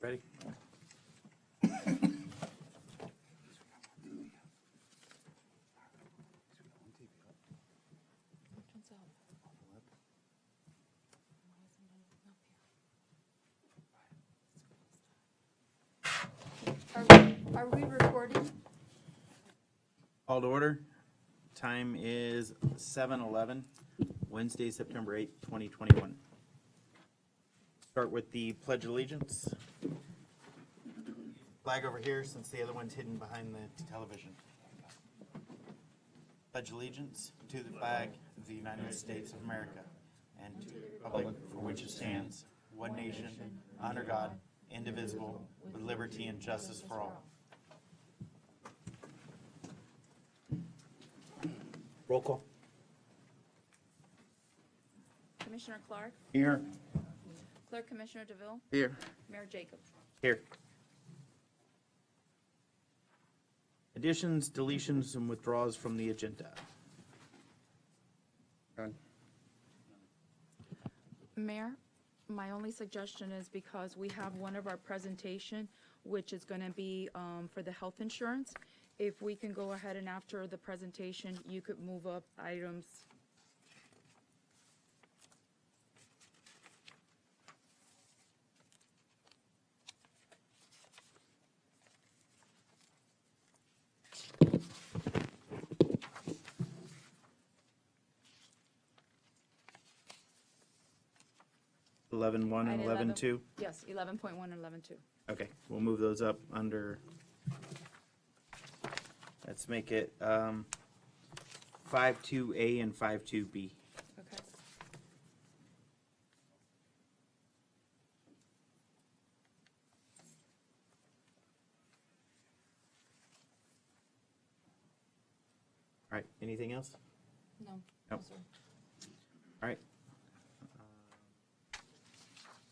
Ready? Are we recording? Call to order. Time is 7:11, Wednesday, September 8th, 2021. Start with the Pledge of Allegiance. Flag over here since the other one's hidden behind the television. Pledge allegiance to the flag of the United States of America and to the republic for which it stands, one nation, under God, indivisible, with liberty and justice for all. Roll call. Commissioner Clark, Here. Clerk Commissioner DeVille, Here. Mayor Jacobs. Here. Additions, deletions, and withdrawals from the agenda. Mayor, my only suggestion is because we have one of our presentation, which is going to be for the health insurance. If we can go ahead and after the presentation, you could move up items. Eleven one and And 11.2. Yes, 11.1 and 11.2. Okay, we'll move those up under, let's make it 5.2A and 5.2B. Okay. All right, anything else? No. Nope. sir. All right.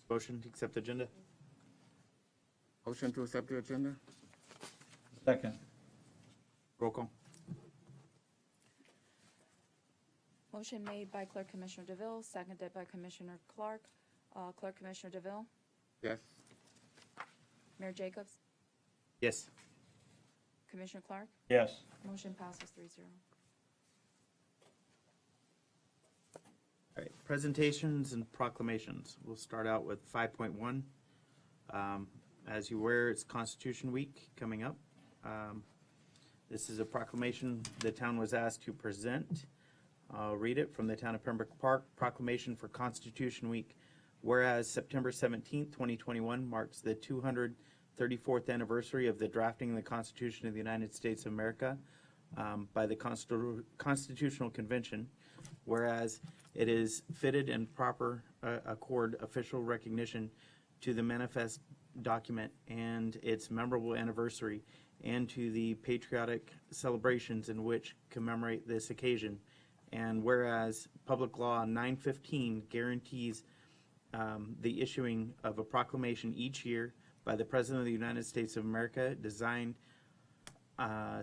Motion to accept agenda? Motion to accept the agenda? Second. Roll call. Motion made by Clerk Commissioner DeVille, seconded by Commissioner Clark. Clerk Commissioner DeVille, Yes. Mayor Jacobs, Yes. Commissioner Clark. Yes. Motion passes 3-0. All right, presentations and proclamations. We'll start out with 5.1. As you're aware, it's Constitution Week coming up. This is a proclamation the town was asked to present. I'll read it from the town of Pembroke Park. Proclamation for Constitution Week. Whereas September 17th, 2021 marks the 234th anniversary of the drafting of the Constitution of the United States of America by the Constitutional Convention. Whereas it is fitted and proper accord official recognition to the manifest document and its memorable anniversary and to the patriotic celebrations in which commemorate this occasion. And whereas Public Law 915 guarantees the issuing of a proclamation each year by the President of the United States of America, designed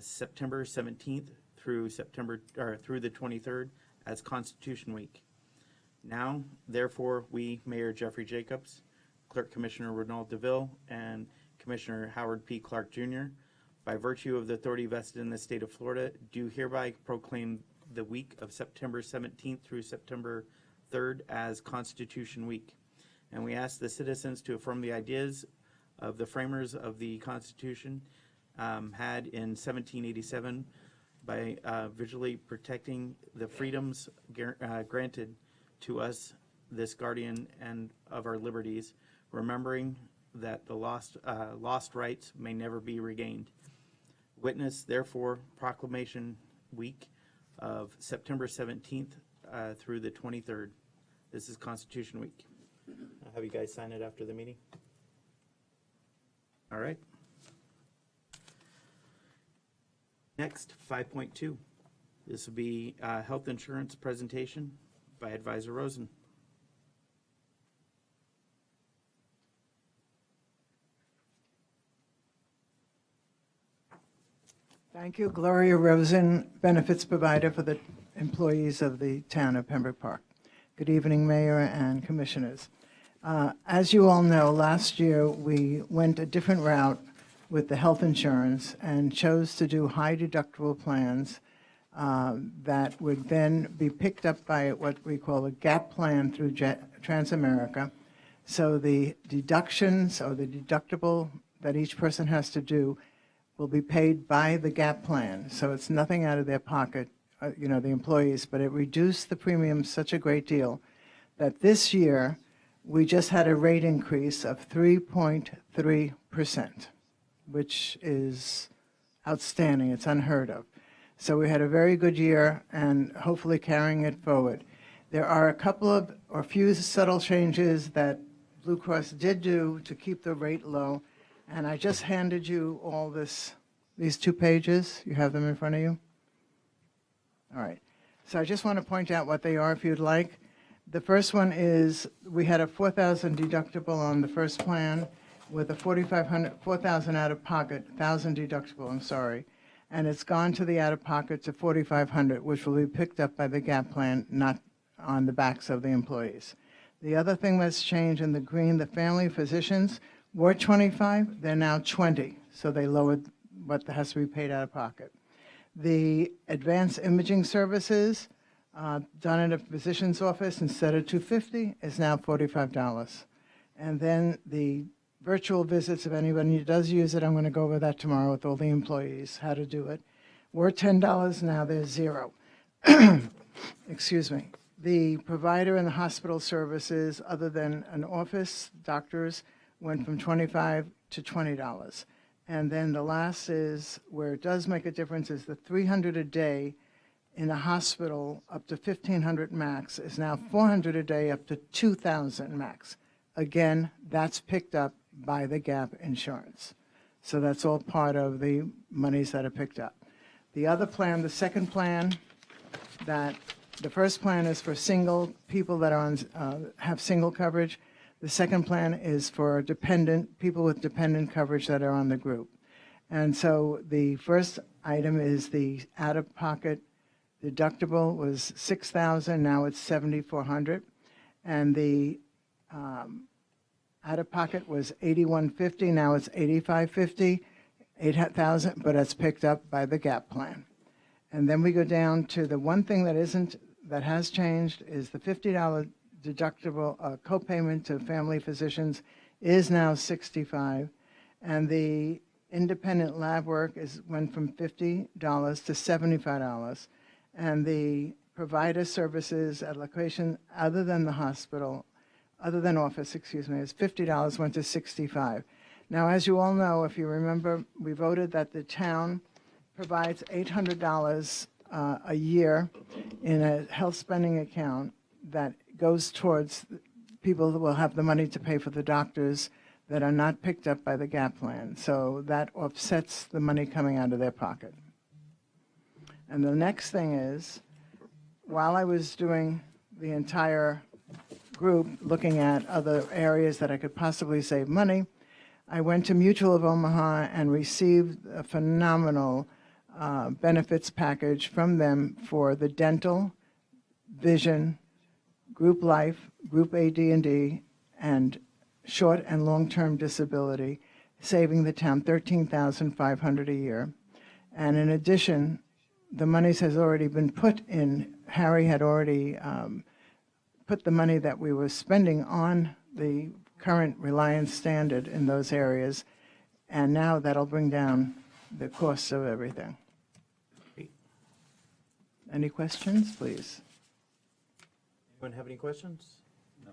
September 17th through the 23rd as Constitution Week. Now, therefore, we, Mayor Jeffrey Jacobs, Clerk Commissioner Ronald DeVille, and Commissioner Howard P. Clark Jr., by virtue of the authority vested in the state of Florida, do hereby proclaim the week of September 17th through September 3rd as Constitution Week. And we ask the citizens to affirm the ideas of the framers of the Constitution had in 1787 by visually protecting the freedoms granted to us, this guardian and of our liberties, remembering that the lost rights may never be regained. Witness, therefore, Proclamation Week of September 17th through the 23rd. This is Constitution Week. I'll have you guys sign it after the meeting. All right. Next, 5.2. This will be health insurance presentation by Advisor Rosen. Thank you. Gloria Rosen, benefits provider for the employees of the town of Pembroke Park. Good evening, Mayor and Commissioners. As you all know, last year, we went a different route with the health insurance and chose to do high deductible plans that would then be picked up by what we call a gap plan through Transamerica. So the deductions or the deductible that each person has to do will be paid by the gap plan. So it's nothing out of their pocket, the employees, but it reduced the premium such a great deal that this year we just had a rate increase of 3.3%, which is outstanding. It's unheard of. So we had a very good year and hopefully carrying it forward. There are a few subtle changes that Blue Cross did do to keep the rate low. And I just handed you all these 2 pages. You have them in front of you? All right. So I just want to point out what they are if you'd like. The first one is we had a $4,000 deductible on the first plan with a $4,000 out of pocket, $1,000 deductible, I'm sorry. And it's gone to the out of pocket to $4,500, which will be picked up by the gap plan, not on the backs of the employees. The other thing that's changed in the green, the family physicians were 25, they're now 20, so they lowered what has to be paid out of pocket. The advanced imaging services done at a physician's office instead of $250 is now $45. And then the virtual visits, if anybody does use it, I'm going to go over that tomorrow with all the employees, how to do it. Were $10, now they're $0. Excuse me. The provider and the hospital services, other than an office, doctors, went from $25 to $20. And then the last is, where it does make a difference, is the $300 a day in a hospital up to $1,500 max is now $400 a day up to $2,000 max. Again, that's picked up by the gap insurance. So that's all part of the monies that are picked up. The other plan, the second plan, the first plan is for single people that are have single coverage. The second plan is for people with dependent coverage that are on the group. And so the first item is the out-of-pocket deductible was $6,000, now it's $7,400. And the out-of-pocket was $8,150, now it's $8,550, $8,000, but it's picked up by the gap plan. And then we go down to the one thing that has changed is the $50 deductible copayment to family physicians is now $65, and the independent lab work went from $50 to $75, and the provider services at location other than the hospital, other than office, excuse me, is $50, went to $65. Now, as you all know, if you remember, we voted that the town provides $800 a year in a health spending account that goes towards people who will have the money to pay for the doctors that are not picked up by the gap plan. So that offsets the money coming out of their pocket. And the next thing is, while I was doing the entire group looking at other areas that I could possibly save money, I went to Mutual of Omaha and received a phenomenal benefits package from them for the dental, vision, group life, group AD&D, and short and long-term disability, saving the town $13,500 a year. And in addition, the monies has already been put in. Harry had already put the money that we were spending on the current Reliance standard in those areas, and now that'll bring down the costs of everything. Any questions, please? Anyone have any questions? No.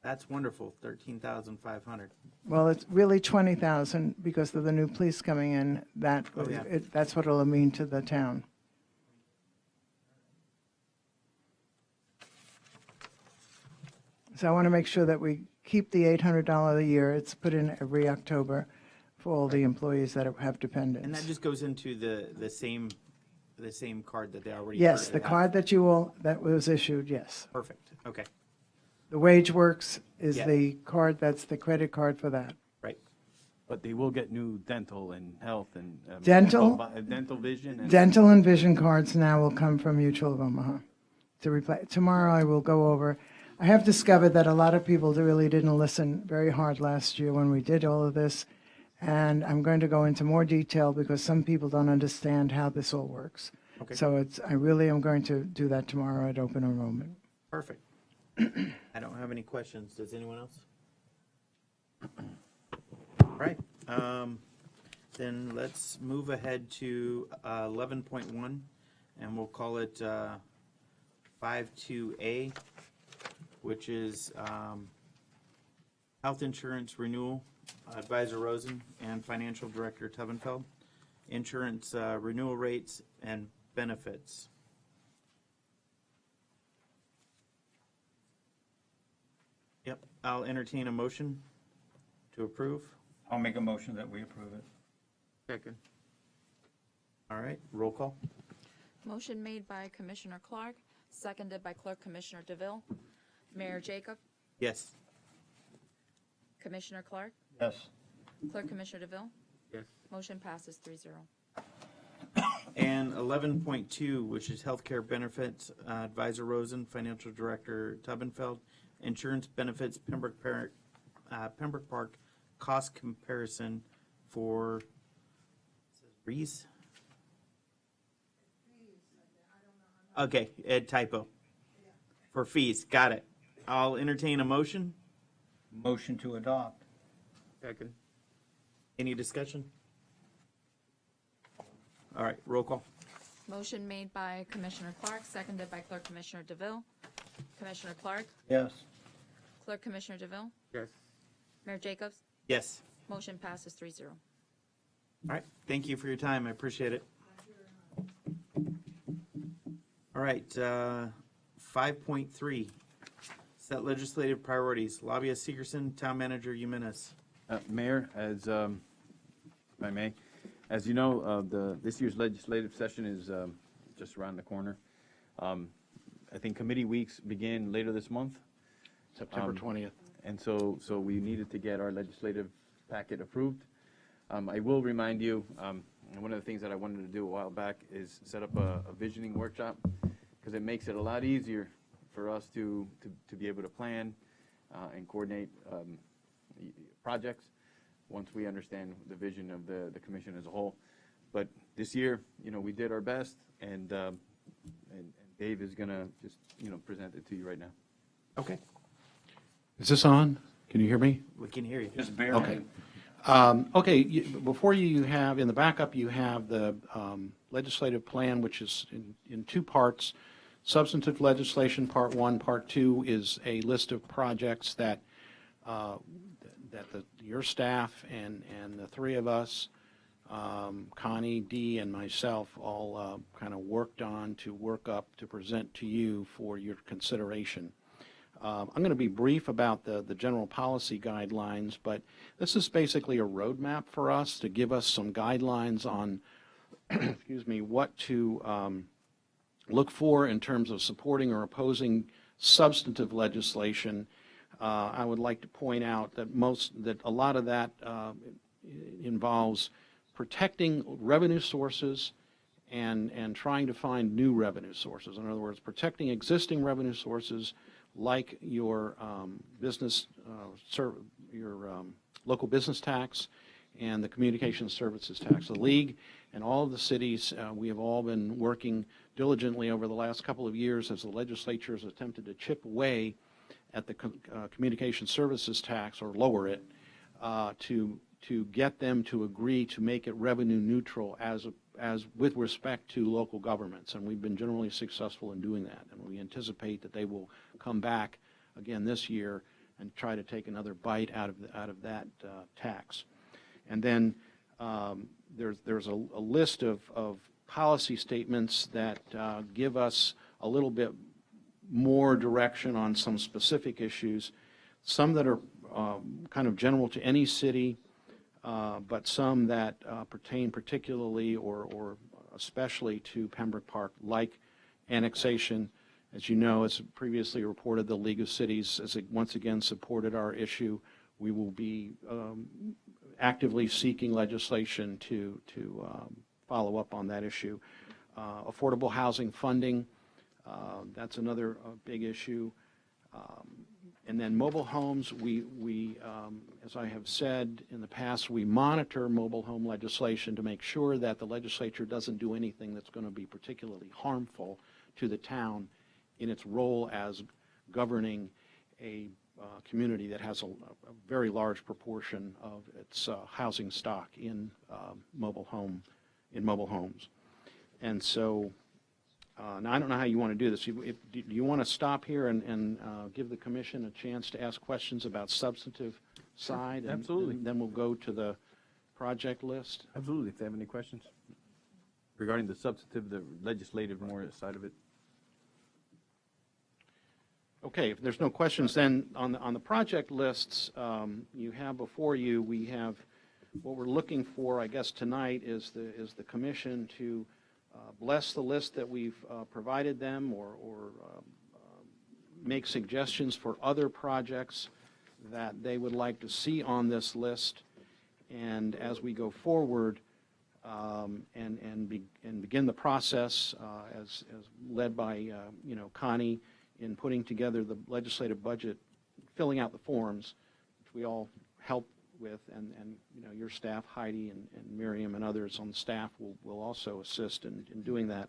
That's wonderful, 13,500. Well, it's really 20,000 because of the new police coming in. That's what it'll mean to the town. So I want to make sure that we keep the $800 a year. It's put in every October for all the employees that have dependents. And that just goes into the same card that they already. Yes, the currently have? card that was issued, yes. Perfect, okay, The WageWorks is Yeah. the card, that's the credit card for that. right. But they will get new dental and health and. Dental? Dental vision and. Dental and vision cards now will come from Mutual of Omaha to replace. Tomorrow I will go over. I have discovered that a lot of people really didn't listen very hard last year when we did all of this, and I'm going to go into more detail because some people don't understand how this all works. Okay. So I really am going to do that tomorrow at open enrollment. Perfect. I don't have any questions. Does anyone else? All right. Then let's move ahead to 11.1, and we'll call it 52A, which is health insurance renewal. Advisor Rosen and Financial Director Tubenfeld. Insurance renewal rates and benefits. Yep, I'll entertain a motion to approve. I'll make a motion that we approve it. Second. All right, roll call. Motion made by Commissioner Clark, seconded by Clerk Commissioner DeVille. Mayor Jacob, Yes. Commissioner Clark, Yes. Clerk Commissioner DeVille. Yes. Motion passes 3-0. And 11.2, which is healthcare benefits, Advisor Rosen, Financial Director Tubenfeld, insurance benefits, Pembroke Park, cost comparison for Reese. Okay, typo. For fees, got it. I'll entertain a motion. Motion to adopt. Second. Any discussion? All right, roll call. Motion made by Commissioner Clark, seconded by Clerk Commissioner DeVille. Commissioner Clark, Yes. Clerk Commissioner DeVille, Yes. Mayor Jacobs. Yes. Motion passes 3-0. All right, thank you for your time, I appreciate it. All right, 5.3, set legislative priorities. Lobbyist Sigerson, Town Manager Jimenez. Mayor, as, if I may, as you know, this year's legislative session is just around the corner. I think committee weeks begin later this month. September 20th. And so we needed to get our legislative packet approved. I will remind you, one of the things that I wanted to do a while back is set up a visioning workshop, because it makes it a lot easier for us to be able to plan and coordinate projects once we understand the vision of the commission as a whole. But this year, we did our best, and Dave is gonna just, present it to you right now. Okay, Is this on? Can you hear me? we can hear you. Just barely. Okay. Okay, before you have, in the backup, you have the legislative plan, which is in two parts. Substantive legislation, Part 1. Part 2 is a list of projects that your staff and the three of us, Connie, Dee, and myself, all kind of worked on to work up to present to you for your consideration. I'm going to be brief about the general policy guidelines, but this is basically a roadmap for us to give us some guidelines on, excuse me, what to look for in terms of supporting or opposing substantive legislation. I would like to point out that a lot of that involves protecting revenue sources and trying to find new revenue sources. In other words, protecting existing revenue sources like your local business tax and the communications services tax. The League and all of the cities, we have all been working diligently over the last couple of years as the legislature has attempted to chip away at the communication services tax or lower it to get them to agree to make it revenue neutral as with respect to local governments, and we've been generally successful in doing that, and we anticipate that they will come back again this year and try to take another bite out of that tax. And then there's a list of policy statements that give us a little bit more direction on some specific issues, some that are kind of general to any city, but some that pertain particularly or especially to Pembroke Park, like annexation. As you know, as previously reported, the League of Cities has once again supported our issue. We will be actively seeking legislation to follow up on that issue. Affordable housing funding, that's another big issue. And then mobile homes, as I have said in the past, we monitor mobile home legislation to make sure that the legislature doesn't do anything that's going to be particularly harmful to the town in its role as governing a community that has a very large proportion of its housing stock in mobile homes. And so, now I don't know how you want to do this. Do you want to stop here and give the commission a chance to ask questions about substantive side? And Absolutely. then we'll go to the project list. Absolutely, if they have any questions regarding the substantive, the legislative more side of it. Okay, if there's no questions, then on the project lists you have before you, we have, what we're looking for, I guess, tonight is the commission to bless the list that we've provided them, or make suggestions for other projects that they would like to see on this list. And as we go forward and begin the process as led by Connie in putting together the legislative budget, filling out the forms, which we all help with, and your staff, Heidi and Miriam and others on the staff will also assist in doing that,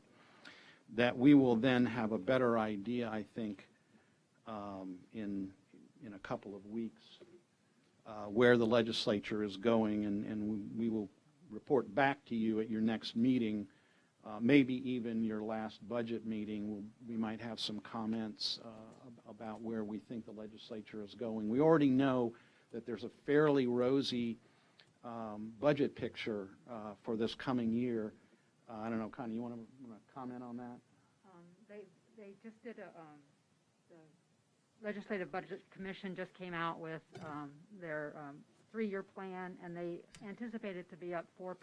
that we will then have a better idea, I think, in a couple of weeks, where the legislature is going, and we will report back to you at your next meeting, maybe even your last budget meeting. We might have some comments about where we think the legislature is going. We already know that there's a fairly rosy budget picture for this coming year. I don't know, Connie, you want to comment on that? They just did the Legislative Budget Commission just came out with their 3-year plan, and they anticipate it to be up 4%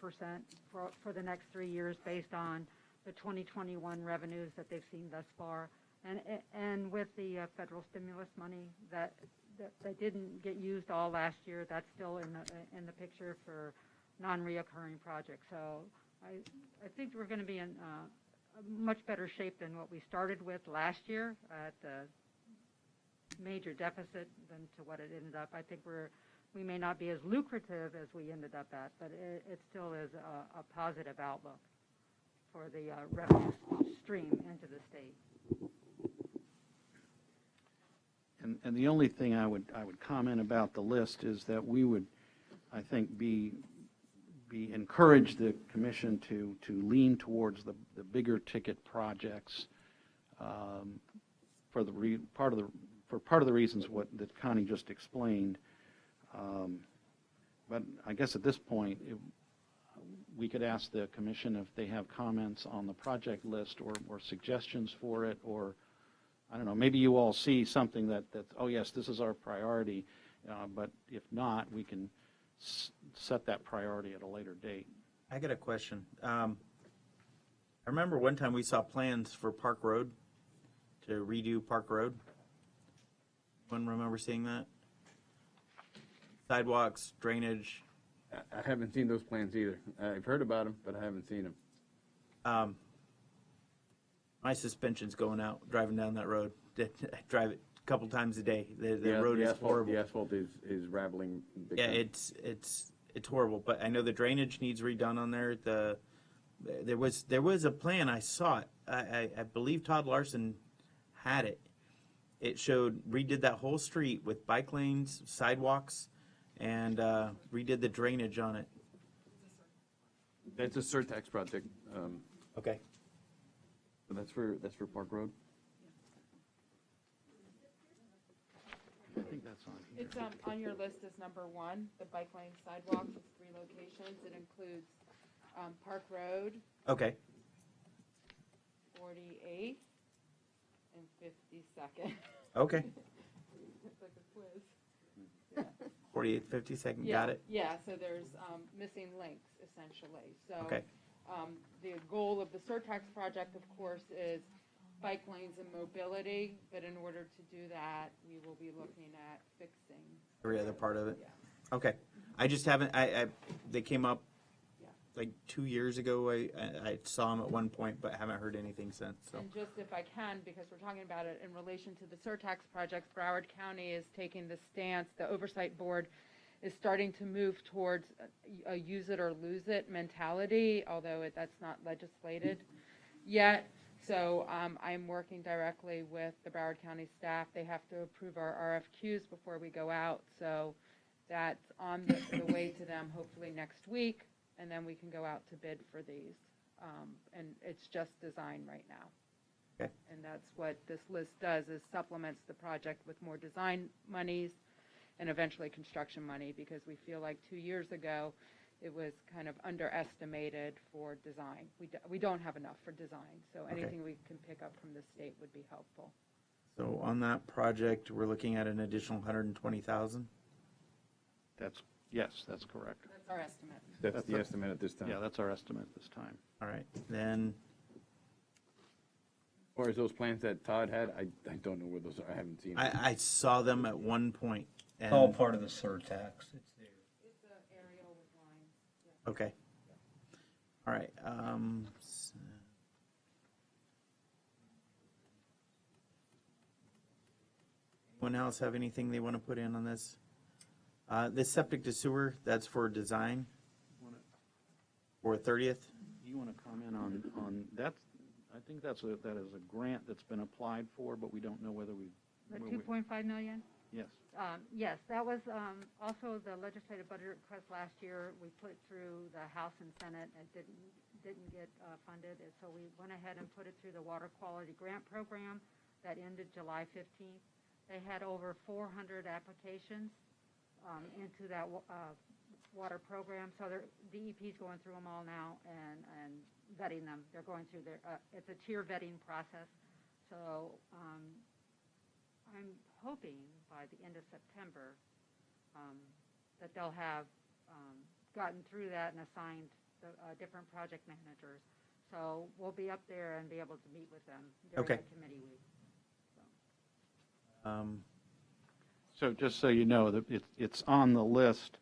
for the next 3 years based on the 2021 revenues that they've seen thus far. And with the federal stimulus money that didn't get used all last year, that's still in the picture for non-reoccurring projects. So I think we're going to be in a much better shape than what we started with last year at the major deficit than to what it ended up. I think we may not be as lucrative as we ended up at, but it still is a positive outlook for the revenue stream into the state. And the only thing I would comment about the list is that we would, I think, encourage the commission to lean towards the bigger ticket projects for part of the reasons that Connie just explained. But I guess at this point, we could ask the commission if they have comments on the project list or suggestions for it, or I don't know, maybe you all see something that oh yes, this is our priority, but if not, we can set that priority at a later date. I got a question. I remember one time we saw plans for Park Road, to redo Park Road. Anyone remember seeing that? Sidewalks, drainage. I haven't seen those plans either. I've heard about them, but I haven't seen them. My suspension's going out driving down that road. I drive it a couple times a day. The road is horrible. The asphalt is raveling big Yeah, time. it's horrible. But I know the drainage needs redone on there. There was a plan. I saw it. I believe Todd Larson had it. It redid that whole street with bike lanes, sidewalks, and redid the drainage on it. That's a surtax project. Okay. But that's for Park Road. I think that's on here. It's on your list as number 1, the bike lane sidewalks. It's 3 locations. It includes Park Road, Okay. 48th, and 52nd. Okay. It's like a quiz. 48, 52nd. Yeah, Got it. Yeah, so there's missing links, essentially. So Okay. the goal of the surtax project, of course, is bike lanes and mobility, but in order to do that, we will be looking at fixing. Every other part of it. Yeah. Okay. I just haven't. They came up like 2 years ago. I saw him at one point, but haven't heard anything since, so. And just if I can, because we're talking about it in relation to the surtax projects, Broward County is taking the stance, the oversight board is starting to move towards a use it or lose it mentality, although that's not legislated yet. So I'm working directly with the Broward County staff. They have to approve our RFQs before we go out. So that's on the way to them hopefully next week, and then we can go out to bid for these. And it's just design right now. Okay. And that's what this list does, is supplements the project with more design monies and eventually construction money, because we feel like 2 years ago, it was kind of underestimated for design. We don't have enough for design, so anything we can pick up from the state would be helpful. So on that project, we're looking at an additional 120,000? Yes, that's correct. That's our estimate. That's the estimate at this time. Yeah, that's our estimate this time. All right, then, As far as those plans that Todd had, I don't know where those are. I haven't seen them. I saw them at one point. It's all And part of the surtax. It's there. It's an aerial with lines. okay. All right, anyone else have anything they want to put in on this? This septic to sewer, that's for design for 30th? You want to comment on that? I think that is a grant that's been applied for, but we don't know whether we. The where we- 2.5 million? Yes. Yes, that was also the legislative budget request last year. We put it through the House and Senate. It didn't get funded, and so we went ahead and put it through the Water Quality Grant Program that ended July 15th. They had over 400 applications into that water program, so DEP's going through them all now and vetting them. They're going through it's a tier vetting process. So I'm hoping by the end of September that they'll have gotten through that and assigned the different project managers. So we'll be up there and be able to meet with them during Okay. the committee week. So just so you know, that it's on the list.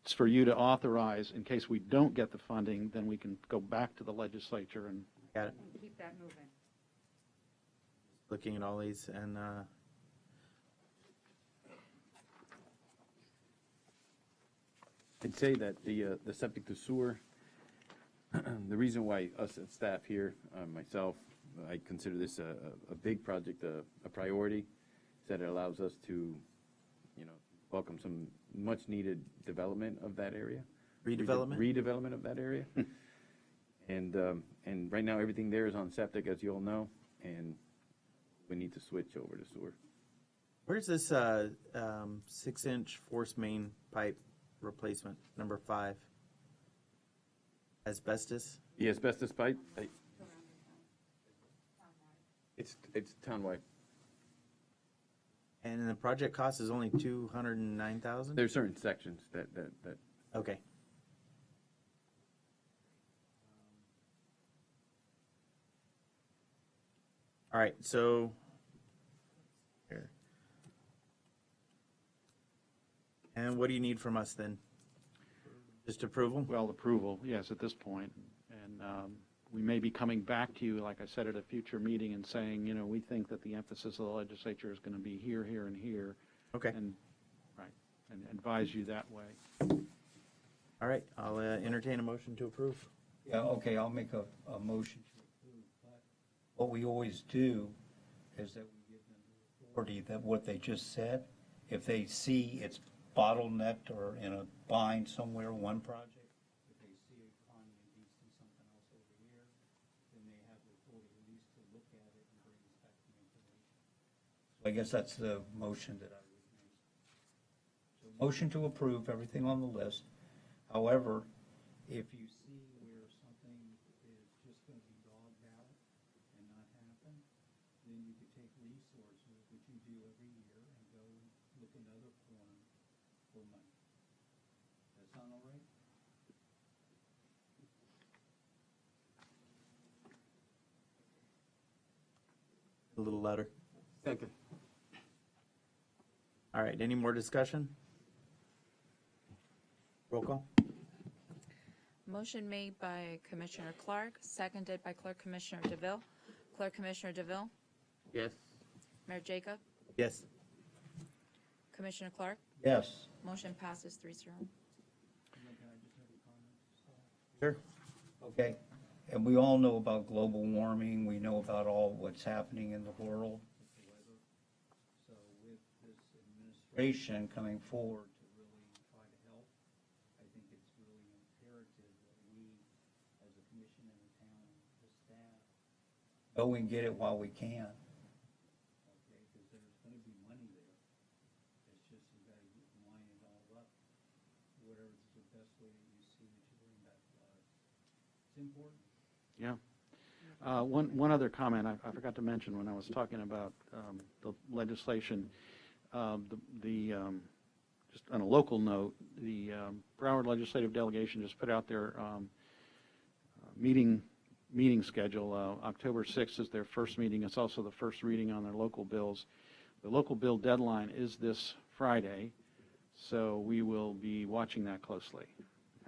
It's for you to authorize. In case we don't get the funding, then we can go back to the legislature and. Got it. And keep that moving. Looking at all these, and I'd say that the septic to sewer, the reason why us as staff here, myself, I consider this a big project, a priority, is that it allows us to, welcome some much-needed development of that area. redevelopment? Redevelopment of that area. And right now, everything there is on septic, as you all know, and we need to switch over to sewer. Where's this 6-inch force main pipe replacement, number 5? Asbestos? The asbestos pipe, it's townwide. And the project cost is only 209,000? There's certain sections that Okay. All right, so here. And what do you need from us then? Just approval? Well, approval, yes, at this point. And we may be coming back to you, like I said, at a future meeting and saying, we think that the emphasis of the legislature is going to be here, here, and here. Okay. And, right, and advise you that way. All right, I'll entertain a motion to approve. Yeah, okay, I'll make a motion to approve, but what we always do is that we give them the authority that what they just said, if they see it's bottlenecked or in a bind somewhere, one project, if they see a finding and they see something else over here, then they have the authority at least to look at it and bring us back the information. So I guess that's the motion that I would make. So motion to approve everything on the list. However, if you see where something is just going to be dogged out and not happen, then you could take resources, which you do every year, and go look in other corners for money. That sound all right? A little louder. Second. All right, any more discussion? Roll call? Motion made by Commissioner Clark, seconded by Clerk Commissioner DeVille. Clerk Commissioner DeVille, Yes. Mayor Jacob, Yes. Commissioner Clark, Yes. motion passes 3-0. Sure. Okay, and we all know about global warming, we know about all what's happening in the world with the weather. So with this administration coming forward to really try to help, I think it's really imperative that we, as a commission and the town, the staff, go and get it while we can. Okay, because there's gonna be money there. It's just you gotta line it all up, whatever's the best way that you see that you bring back floods. It's important. Yeah. One other comment I forgot to mention when I was talking about the legislation. Just on a local note, the Broward Legislative Delegation just put out their meeting schedule. October 6th is their first meeting. It's also the first reading on their local bills. The local bill deadline is this Friday, so we will be watching that closely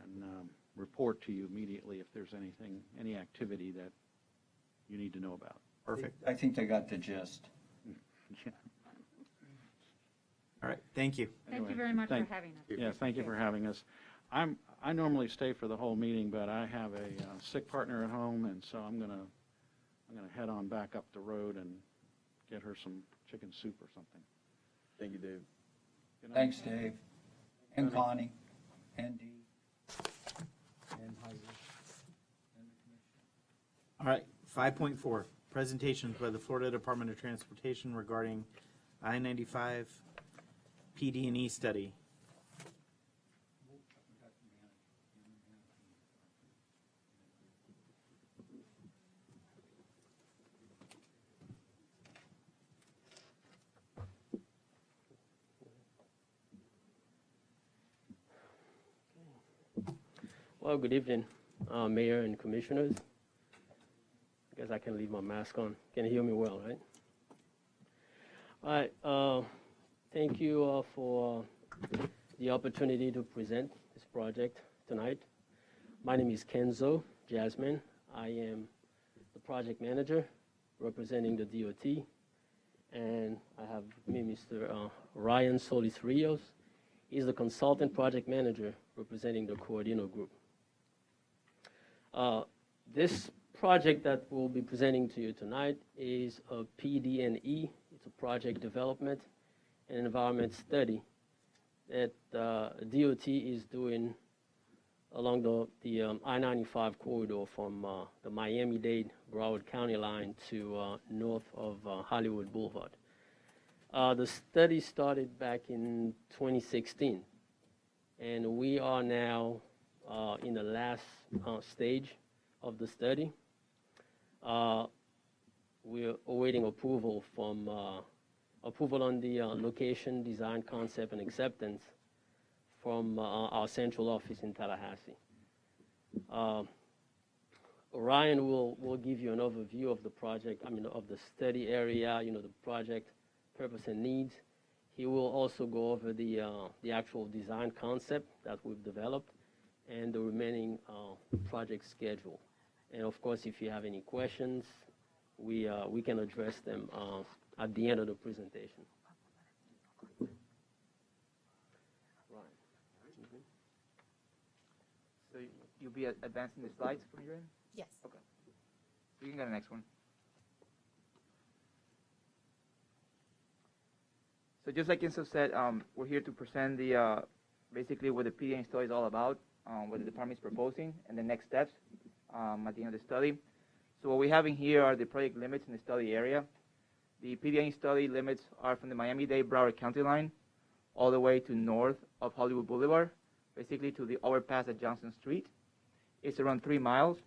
and report to you immediately if there's any activity that you need to know about. Perfect. I think they got the gist. Yeah. All right, thank you. Thank you very much for thank- having us. Yeah, thank you for having us. I normally stay for the whole meeting, but I have a sick partner at home, and so I'm gonna head on back up the road and get her some chicken soup or something. Thank you, Dave. Good night. Thanks, Dave, and Connie, and Dee, and Heidi, and the commission. All right, 5.4, presentations by the Florida Department of Transportation regarding I-95 PD&E study. Well, good evening, Mayor and Commissioners. I guess I can leave my mask on. Can you hear me well, right? All right. Thank you for the opportunity to present this project tonight. My name is Kenzo Jasmine. I am the project manager representing the DOT, and I have me, Mr. Ryan Solis Rios. He's the consultant project manager representing the Coordino Group. This project that we'll be presenting to you tonight is a PD&E. It's a project development and environment study that DOT is doing along the I-95 corridor from the Miami-Dade Broward County line to north of Hollywood Boulevard. The study started back in 2016, and we are now in the last stage of the study. We're awaiting approval from approval on the location, design, concept, and acceptance from our central office in Tallahassee. Ryan will give you an overview of the project, of the study area, the project purpose and needs. He will also go over the actual design concept that we've developed and the remaining project schedule. And of course, if you have any questions, we can address them at the end of the presentation. So you'll be advancing the slides from your end? Yes. Okay. You can go to the next one. So just like Enzo said, we're here to present the basically what the PD&E study is all about, what the department is proposing, and the next steps at the end of the study. So what we have in here are the project limits in the study area. The PD&E study limits are from the Miami-Dade Broward County line all the way to north of Hollywood Boulevard, basically to the overpass at Johnson Street. It's around 3 miles,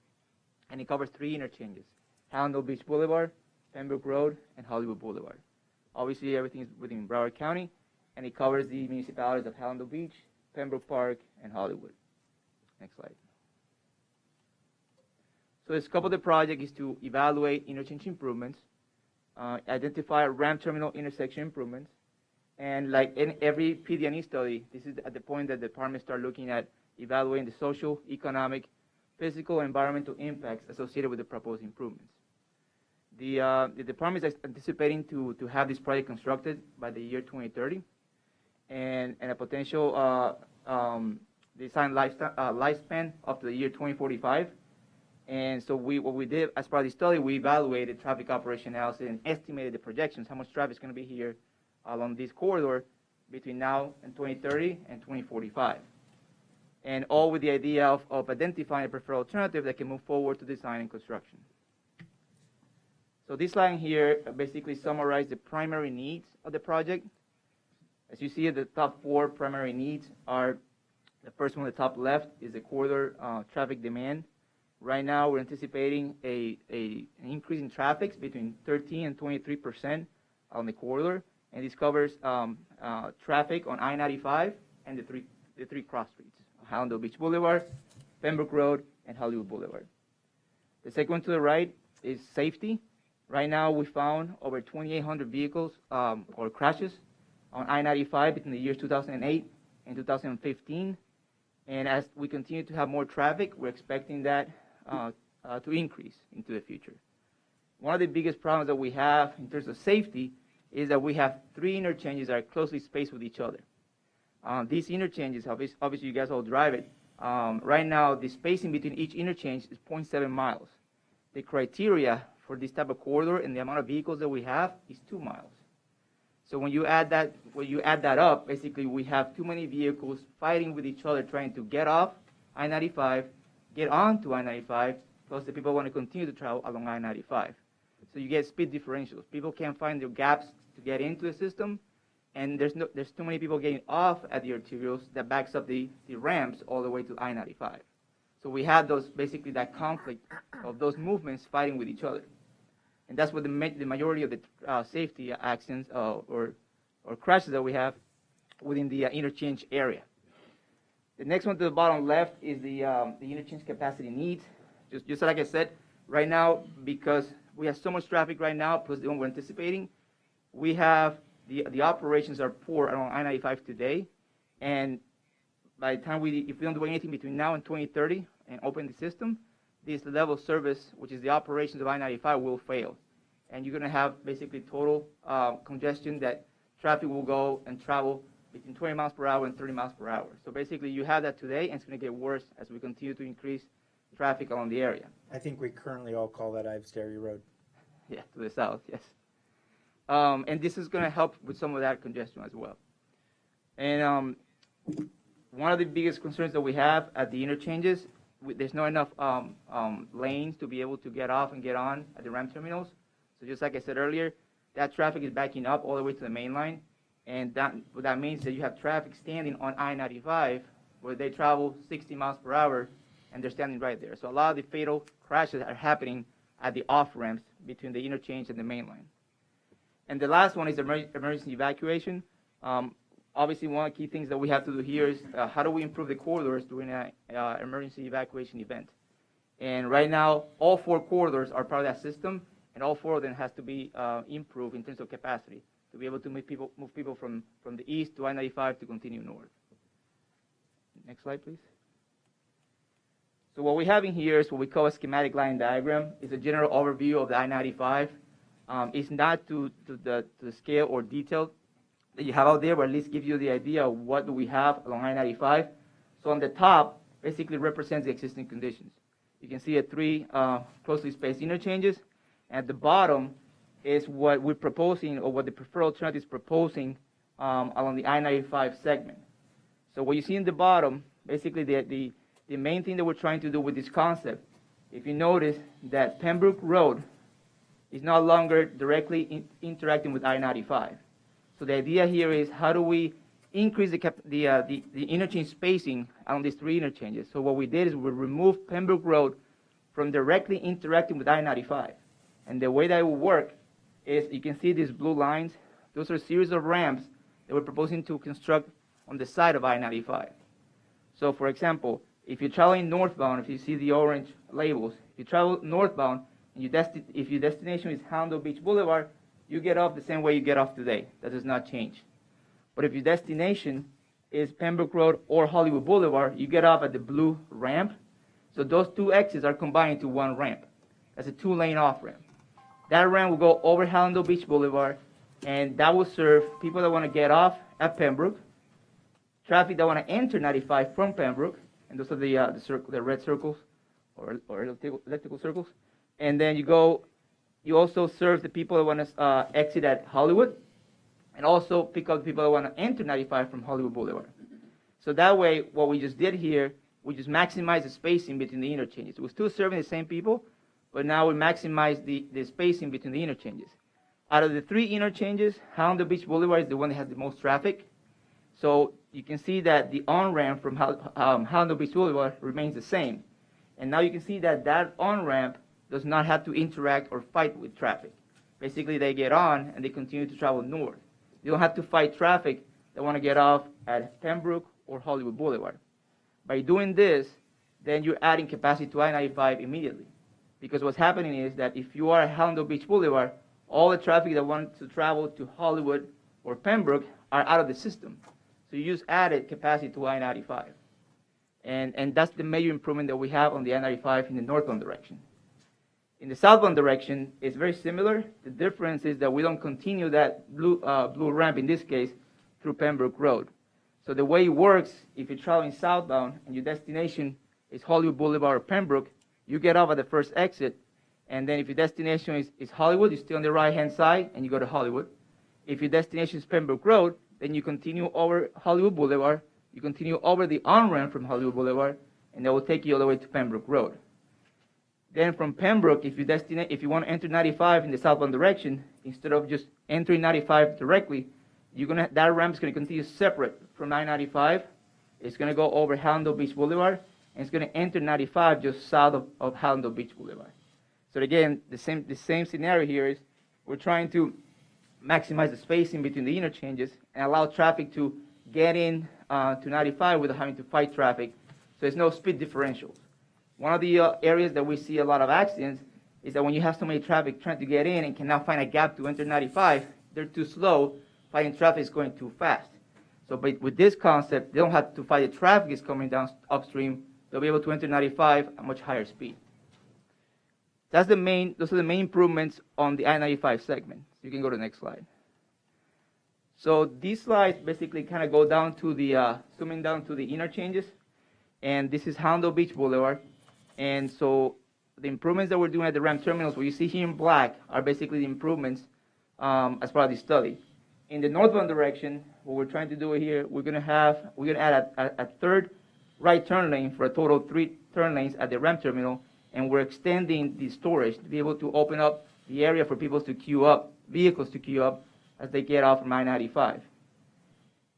and it covers 3 interchanges: Hallandale Beach Boulevard, Pembroke Road, and Hollywood Boulevard. Obviously, everything is within Broward County, and it covers the municipalities of Hallandale Beach, Pembroke Park, and Hollywood. Next slide. So the scope of the project is to evaluate interchange improvements, identify ramp terminal intersection improvements, and like in every PD&E study, this is at the point that the department start looking at evaluating the social, economic, physical and environmental impacts associated with the proposed improvements. The department is anticipating to have this project constructed by the year 2030, and a potential design lifespan up to the year 2045. And so what we did as part of the study, we evaluated traffic operation analysis and estimated the projections, how much traffic is going to be here along this corridor between now and 2030 and 2045. And all with the idea of identifying a preferred alternative that can move forward to design and construction. So this line here basically summarizes the primary needs of the project. As you see, the top 4 primary needs are, the first one on the top left is the corridor traffic demand. Right now, we're anticipating an increase in traffic between 13 and 23% on the corridor, and this covers traffic on I-95 and the three cross streets, Hallandale Beach Boulevard, Pembroke Road, and Hollywood Boulevard. The second one to the right is safety. Right now, we found over 2,800 vehicles or crashes on I-95 between the years 2008 and 2015. And as we continue to have more traffic, we're expecting that to increase into the future. One of the biggest problems that we have in terms of safety is that we have 3 interchanges that are closely spaced with each other. These interchanges, obviously you guys all drive it. Right now, the spacing between each interchange is 0.7 miles. The criteria for this type of corridor and the amount of vehicles that we have is 2 miles. So when you add that up, basically we have too many vehicles fighting with each other, trying to get off I-95, get onto I-95, plus the people want to continue to travel along I-95. So you get speed differentials. People can't find their gaps to get into the system, and there's too many people getting off at the arterials that backs up the ramps all the way to I-95. So we have basically that conflict of those movements fighting with each other. And that's what the majority of the safety accidents or crashes that we have within the interchange area. The next one to the bottom left is the interchange capacity needs. Just like I said, right now, because we have so much traffic right now, plus the one we're anticipating, we have the operations are poor along I-95 today, and by the time if we don't do anything between now and 2030 and open the system, this level of service, which is the operations of I-95, will fail. And you're going to have basically total congestion that traffic will go and travel between 20 miles per hour and 30 miles per hour. So basically you have that today, and it's going to get worse as we continue to increase traffic along the area. I think we currently all call that Ives Dairy Road. Yeah, to the south, yes. And this is going to help with some of that congestion as well. And one of the biggest concerns that we have at the interchanges, there's not enough lanes to be able to get off and get on at the ramp terminals. So just like I said earlier, that traffic is backing up all the way to the main line. And what that means is that you have traffic standing on I-95 where they travel 60 miles per hour, and they're standing right there. So a lot of the fatal crashes are happening at the off-ramps between the interchange and the main line. And the last one is emergency evacuation. Obviously, one of the key things that we have to do here is how do we improve the corridors during an emergency evacuation event. And right now, all 4 corridors are part of that system, and all 4 of them has to be improved in terms of capacity to be able to move people from the east to I-95 to continue north. Next slide, please. So what we have in here is what we call a schematic line diagram. It's a general overview of the I-95. It's not to the scale or detail that you have out there, but at least gives you the idea of what do we have along I-95. So on the top, basically represents the existing conditions. You can see 3 closely spaced interchanges. At the bottom is what we're proposing, or what the preferred alternative is proposing along the I-95 segment. So what you see in the bottom, basically the main thing that we're trying to do with this concept, if you notice that Pembroke Road is no longer directly interacting with I-95. So the idea here is how do we increase the interchange spacing on these 3 interchanges. So what we did is we removed Pembroke Road from directly interacting with I-95. And the way that it will work is you can see these blue lines. Those are a series of ramps that we're proposing to construct on the side of I-95. So for example, if you're traveling northbound, if you see the orange labels, if you travel northbound, and if your destination is Hallandale Beach Boulevard, you get off the same way you get off today. That does not change. But if your destination is Pembroke Road or Hollywood Boulevard, you get off at the blue ramp. So those two exits are combined into one ramp. That's a two-lane off-ramp. That ramp will go over Hallandale Beach Boulevard, and that will serve people that want to get off at Pembroke, traffic that want to enter 95 from Pembroke, and those are the red circles or electrical circles. And then you also serve the people that want to exit at Hollywood, and also pick up the people that want to enter 95 from Hollywood Boulevard. So that way, what we just did here, we just maximize the spacing between the interchanges. We're still serving the same people, but now we maximize the spacing between the interchanges. Out of the three interchanges, Hallandale Beach Boulevard is the one that has the most traffic. So you can see that the on-ramp from Hallandale Beach Boulevard remains the same. And now you can see that that on-ramp does not have to interact or fight with traffic. Basically, they get on and they continue to travel north. They don't have to fight traffic that want to get off at Pembroke or Hollywood Boulevard. By doing this, then you're adding capacity to I-95 immediately. Because what's happening is that if you are at Hallandale Beach Boulevard, all the traffic that wants to travel to Hollywood or Pembroke are out of the system. So you just added capacity to I-95. And that's the major improvement that we have on the I-95 in the northbound direction. In the southbound direction, it's very similar. The difference is that we don't continue that blue ramp, in this case, through Pembroke Road. So the way it works, if you're traveling southbound and your destination is Hollywood Boulevard or Pembroke, you get off at the first exit. And then if your destination is Hollywood, you stay on the right-hand side and you go to Hollywood. If your destination is Pembroke Road, then you continue over Hollywood Boulevard, you continue over the on-ramp from Hollywood Boulevard, and that will take you all the way to Pembroke Road. Then from Pembroke, if you want to enter 95 in the southbound direction, instead of just entering 95 directly, that ramp is going to continue separate from I-95. It's going to go over Hallandale Beach Boulevard, and it's going to enter 95 just south of Hallandale Beach Boulevard. So again, the same scenario here is we're trying to maximize the spacing between the interchanges and allow traffic to get in to 95 without having to fight traffic. So there's no speed differentials. One of the areas that we see a lot of accidents is that when you have so many traffic trying to get in and cannot find a gap to enter 95, they're too slow, fighting traffic is going too fast. So but with this concept, they don't have to fight the traffic is coming down upstream. They'll be able to enter 95 at much higher speed. Those are the main improvements on the I-95 segment. You can go to the next slide. So these slides basically kind of go down to the, zooming down to the interchanges. And this is Hallandale Beach Boulevard. And so the improvements that we're doing at the ramp terminals, what you see here in black, are basically the improvements as part of the study. In the northbound direction, what we're trying to do here, we're going to add a third right turn lane for a total of 3 turn lanes at the ramp terminal. And we're extending the storage to be able to open up the area for people to queue up, vehicles to queue up as they get off from I-95.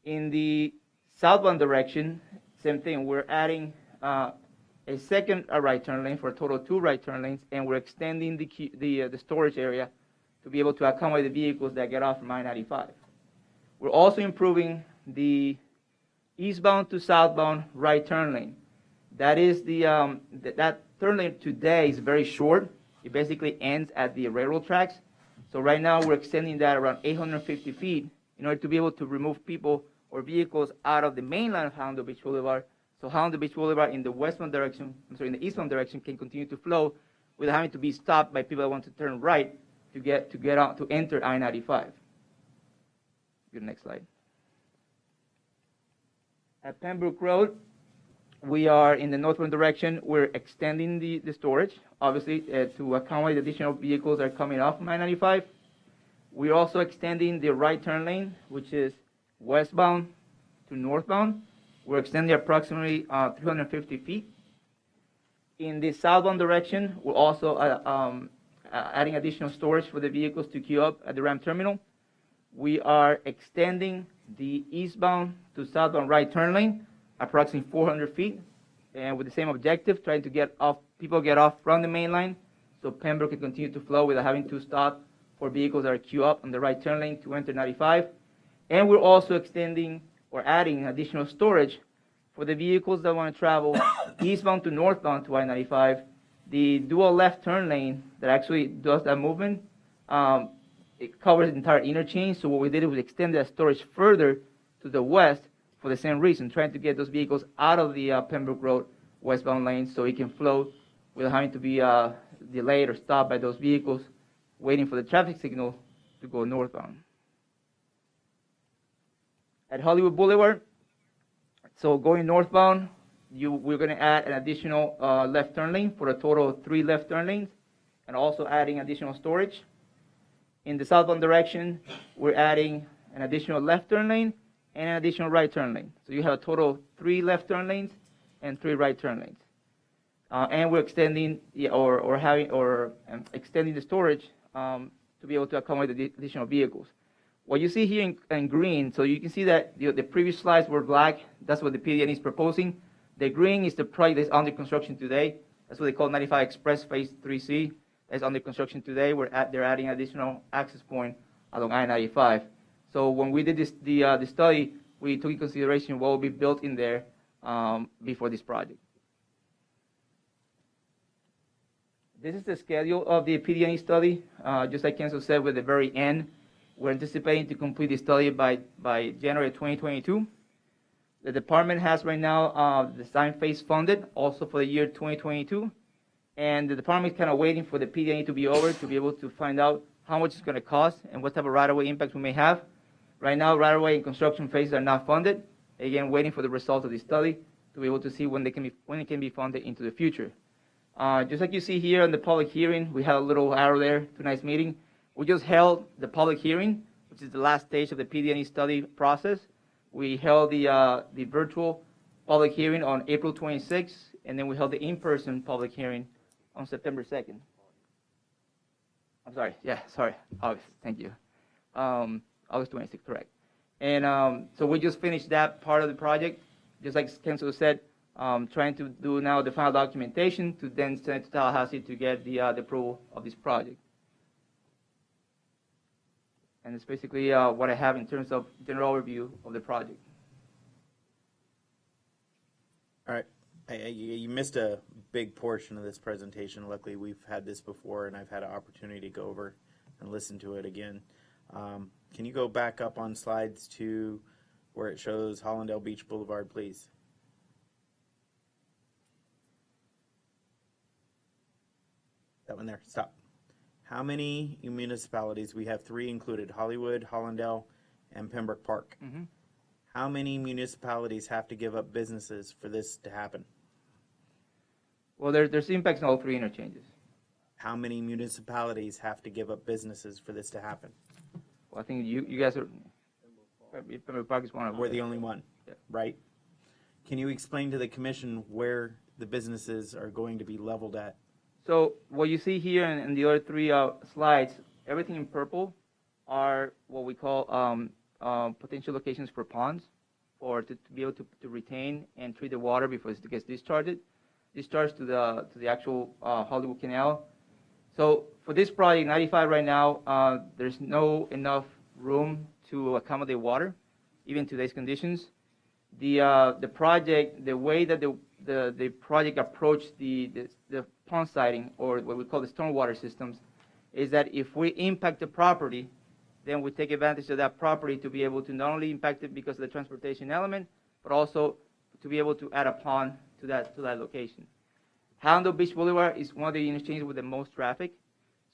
In the southbound direction, same thing. We're adding a second right turn lane for a total of 2 right turn lanes, and we're extending the storage area to be able to accommodate the vehicles that get off from I-95. We're also improving the eastbound to southbound right turn lane. That is that turn lane today is very short. It basically ends at the railroad tracks. So right now we're extending that around 850 feet in order to be able to remove people or vehicles out of the main line of Hallandale Beach Boulevard. So Hallandale Beach Boulevard in the westbound direction, in the eastbound direction can continue to flow without having to be stopped by people that want to turn right to enter I-95. Go to the next slide. At Pembroke Road, we are in the northbound direction. We're extending the storage, obviously, to accommodate additional vehicles that are coming off from I-95. We're also extending the right turn lane, which is westbound to northbound. We're extending approximately 350 feet. In the southbound direction, we're also adding additional storage for the vehicles to queue up at the ramp terminal. We are extending the eastbound to southbound right turn lane, approximately 400 feet, and with the same objective, trying to get off from the main line, so Pembroke can continue to flow without having to stop for vehicles that are queued up on the right turn lane to enter 95. And we're also extending or adding additional storage for the vehicles that want to travel eastbound to northbound to I-95. The dual left turn lane that actually does that movement, it covers the entire interchange. So what we did was extend that storage further to the west for the same reason, trying to get those vehicles out of the Pembroke Road westbound lanes so it can flow without having to be delayed or stopped by those vehicles waiting for the traffic signal to go northbound. At Hollywood Boulevard, so going northbound, we're going to add an additional left turn lane for a total of 3 left turn lanes, and also adding additional storage. In the southbound direction, we're adding an additional left turn lane and an additional right turn lane. So you have a total of 3 left turn lanes and 3 right turn lanes. And we're extending extending the storage to be able to accommodate the additional vehicles. What you see here in green, so you can see that the previous slides were black. That's what the PD&E is proposing. The green is the project that's under construction today. That's what they call 95 Express Phase 3C. That's under construction today. They're adding additional access point along I-95. So when we did the study, we took in consideration what will be built in there before this project. This is the schedule of the PD&E study. Just like Kenzo said, with the very end, we're anticipating to complete the study by January 2022. The department has right now design phase funded also for the year 2022. And the department is kind of waiting for the PD&E to be over to be able to find out how much it's going to cost and what type of right-of-way impact we may have. Right now, right-of-way and construction phases are not funded. Again, waiting for the results of the study to be able to see when it can be funded into the future. Just like you see here in the public hearing, we had a little arrow there, tonight's meeting. We just held the public hearing, which is the last stage of the PD&E study process. We held the virtual public hearing on April 26th, and then we held the in-person public hearing on September 2nd. I'm sorry, August, thank you. August 26th, correct. And so we just finished that part of the project. Just like Kenzo said, trying to do now the final documentation to then send it to Tallahassee to get the approval of this project. And it's basically what I have in terms of general overview of the project. All right. You missed a big portion of this presentation. Luckily, we've had this before, and I've had an opportunity to go over and listen to it again. Can you go back up on slides to where it shows Hallandale Beach Boulevard, please? That one there. Stop. How many municipalities? We have 3 included: Hollywood, Hallandale, and Pembroke Park. Mm-hmm. How many municipalities have to give up businesses for this to happen? Well, there's impacts in all 3 interchanges. How many municipalities have to give up businesses for this to happen? Well, I think you guys are. Pembroke Park is one of them. We're the only one, Yeah. right? Can you explain to the commission where the businesses are going to be leveled at? So what you see here in the other 3 slides, everything in purple are what we call potential locations for ponds, or to be able to retain and treat the water before it gets discharged to the actual Hollywood Canal. So for this project, 95 right now, there's no enough room to accommodate water, even today's conditions. The project, the way that the project approached the pond siting, or what we call the stormwater systems, is that if we impact the property, then we take advantage of that property to be able to not only impact it because of the transportation element, but also to be able to add a pond to that location. Hallandale Beach Boulevard is one of the interchanges with the most traffic.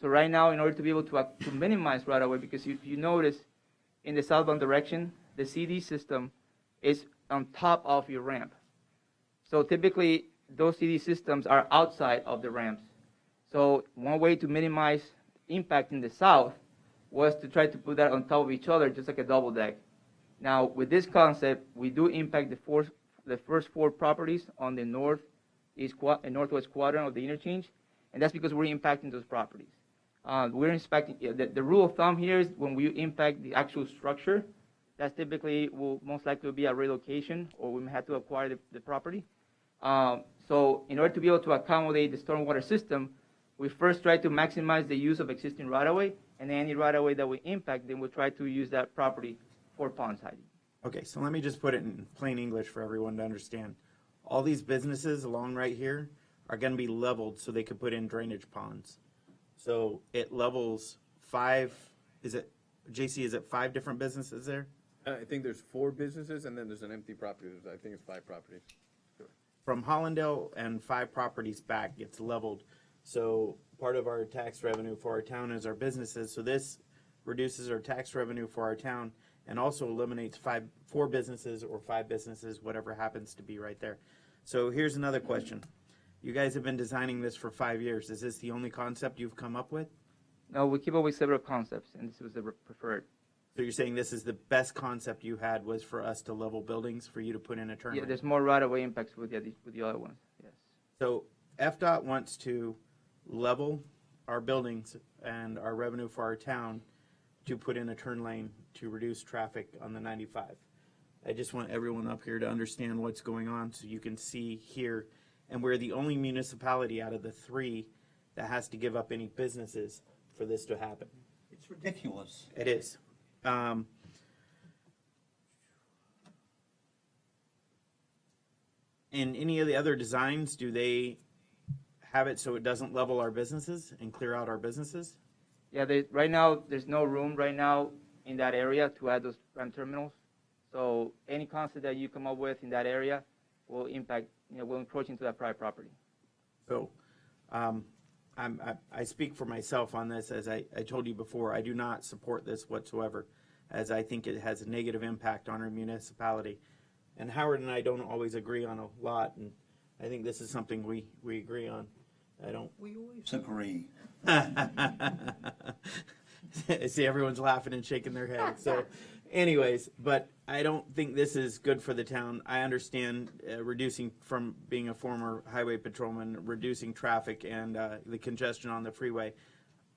So right now, in order to be able to minimize right away, because if you notice in the southbound direction, the CD system is on top of your ramp. So typically, those CD systems are outside of the ramps. So one way to minimize impact in the south was to try to put that on top of each other, just like a double deck. Now, with this concept, we do impact the first 4 properties on the northwest quadrant of the interchange, and that's because we're impacting those properties. We're inspecting, the rule of thumb here is when we impact the actual structure, that typically will most likely be a relocation, or we may have to acquire the property. So in order to be able to accommodate the stormwater system, we first try to maximize the use of existing right-of-way, and any right-of-way that we impact, then we'll try to use that property for pond siting. Okay, so let me just put it in plain English for everyone to understand. All these businesses along right here are going to be leveled so they could put in drainage ponds. So it levels 5, JC, is it 5 different businesses there? I think there's 4 businesses, and then there's an empty property. I think it's 5 properties. from Hallandale and 5 properties back gets leveled. So part of our tax revenue for our town is our businesses. So this reduces our tax revenue for our town and also eliminates 4 businesses or 5 businesses, whatever happens to be right there. So here's another question. You guys have been designing this for 5 years. Is this the only concept you've come up with? No, we keep up with several concepts, and this was the preferred. So you're saying this is the best concept you had was for us to level buildings, for you to put in a turn Yeah, lane? there's more right-of-way impacts with the other ones, yes. So FDOT wants to level our buildings and our revenue for our town to put in a turn lane to reduce traffic on the 95. I just want everyone up here to understand what's going on so you can see here. And we're the only municipality out of the 3 that has to give up any businesses for this to happen. It's ridiculous. It is. In any of the other designs, do they have it so it doesn't level our businesses and clear out our businesses? Yeah, right now, there's no room right now in that area to add those RAM terminals. So any concept that you come up with in that area will impact, will encroach into that private property. So, I speak for myself on this. As I told you before, I do not support this whatsoever, as I think it has a negative impact on our municipality. And Howard and I don't always agree on a lot, and I think this is something we agree on. We always agree. See, everyone's laughing and shaking their head. So, anyways, but I don't think this is good for the town. I understand reducing, from being a former highway patrolman, reducing traffic and the congestion on the freeway.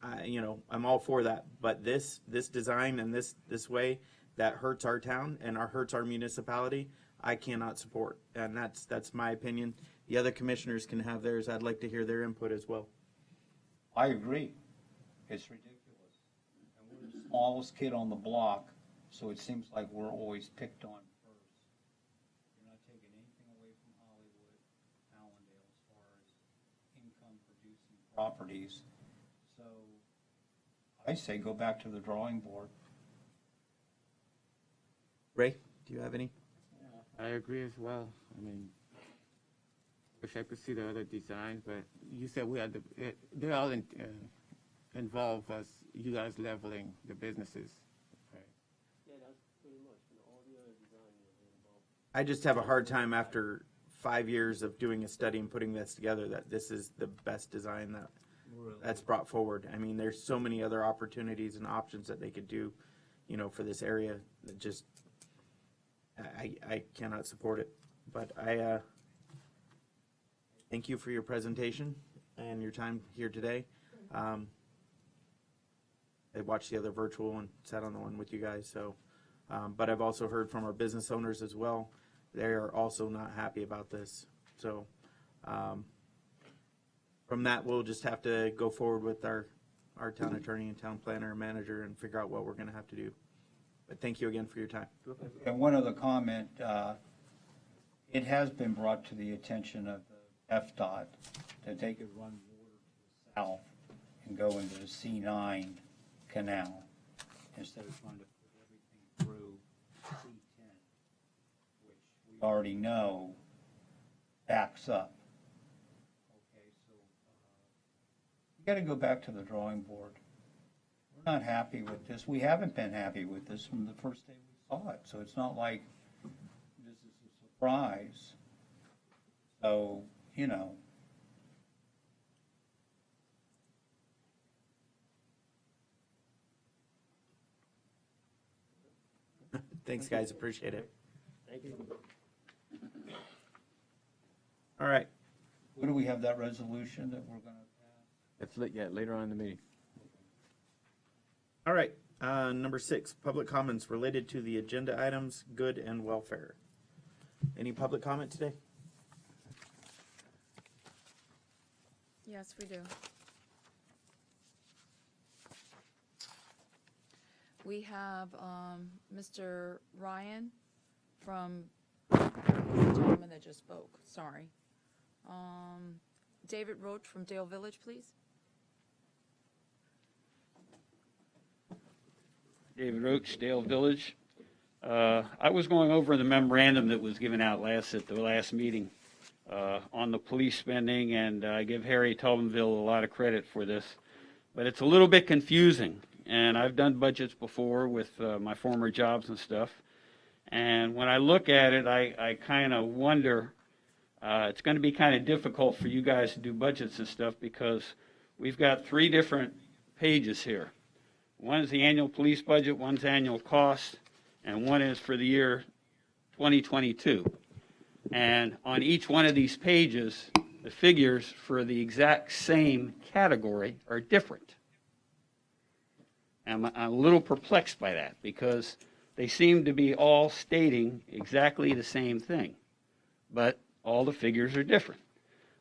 I'm all for that. But this design and this way that hurts our town and hurts our municipality, I cannot support. And that's my opinion. The other commissioners can have theirs. I'd like to hear their input as well. I agree. It's ridiculous. And we're the smallest kid on the block, so it seems like we're always picked on first. You're not taking anything away from Hollywood, Hallandale, as far as income-producing properties. So I say go back to the drawing board. Ray, do you have any? I agree as well. I mean, wish I could see the other designs, but you said we had they're all involved as you guys leveling the businesses. Right. Yeah, that's pretty much, all the other designs are involved. I just have a hard time after 5 years of doing a study and putting this together that this is the best design that's brought forward. I mean, there's so many other opportunities and options that they could do, for this area that just, I cannot support it. But I thank you for your presentation and your time here today. I watched the other virtual and sat on the one with you guys, so, but I've also heard from our business owners as well. They are also not happy about this. So from that, we'll just have to go forward with our town attorney and town planner and manager and figure out what we're gonna have to do. But thank you again for your time. And one other comment, it has been brought to the attention of the FDOT that they could run water to the south and go into the C9 canal instead of trying to put everything through C10, which we already know backs up. Okay, so you got to go back to the drawing board. We're not happy with this. We haven't been happy with this from the first day we saw it, so it's not like this is a surprise. So, Thanks, guys, appreciate it. Thank you. All right, When do we have that resolution that we're going to pass? It's later on in the meeting. all right. Number 6, public comments related to the agenda items, good and welfare. Any public comment today? Yes, we do. We have Mr. Ryan from, the gentleman that just spoke, sorry. David Roach from Dale Village, please. David Roach, Dale Village. I was going over the memorandum that was given out at the last meeting. on the police spending, and I give Harry Tobinville a lot of credit for this. But it's a little bit confusing, and I've done budgets before with my former jobs and stuff. And when I look at it, I kind of wonder, it's going to be kind of difficult for you guys to do budgets and stuff because we've got 3 different pages here. One is the annual police budget, one's annual cost, and one is for the year 2022. And on each one of these pages, the figures for the exact same category are different. And I'm a little perplexed by that because they seem to be all stating exactly the same thing, but all the figures are different.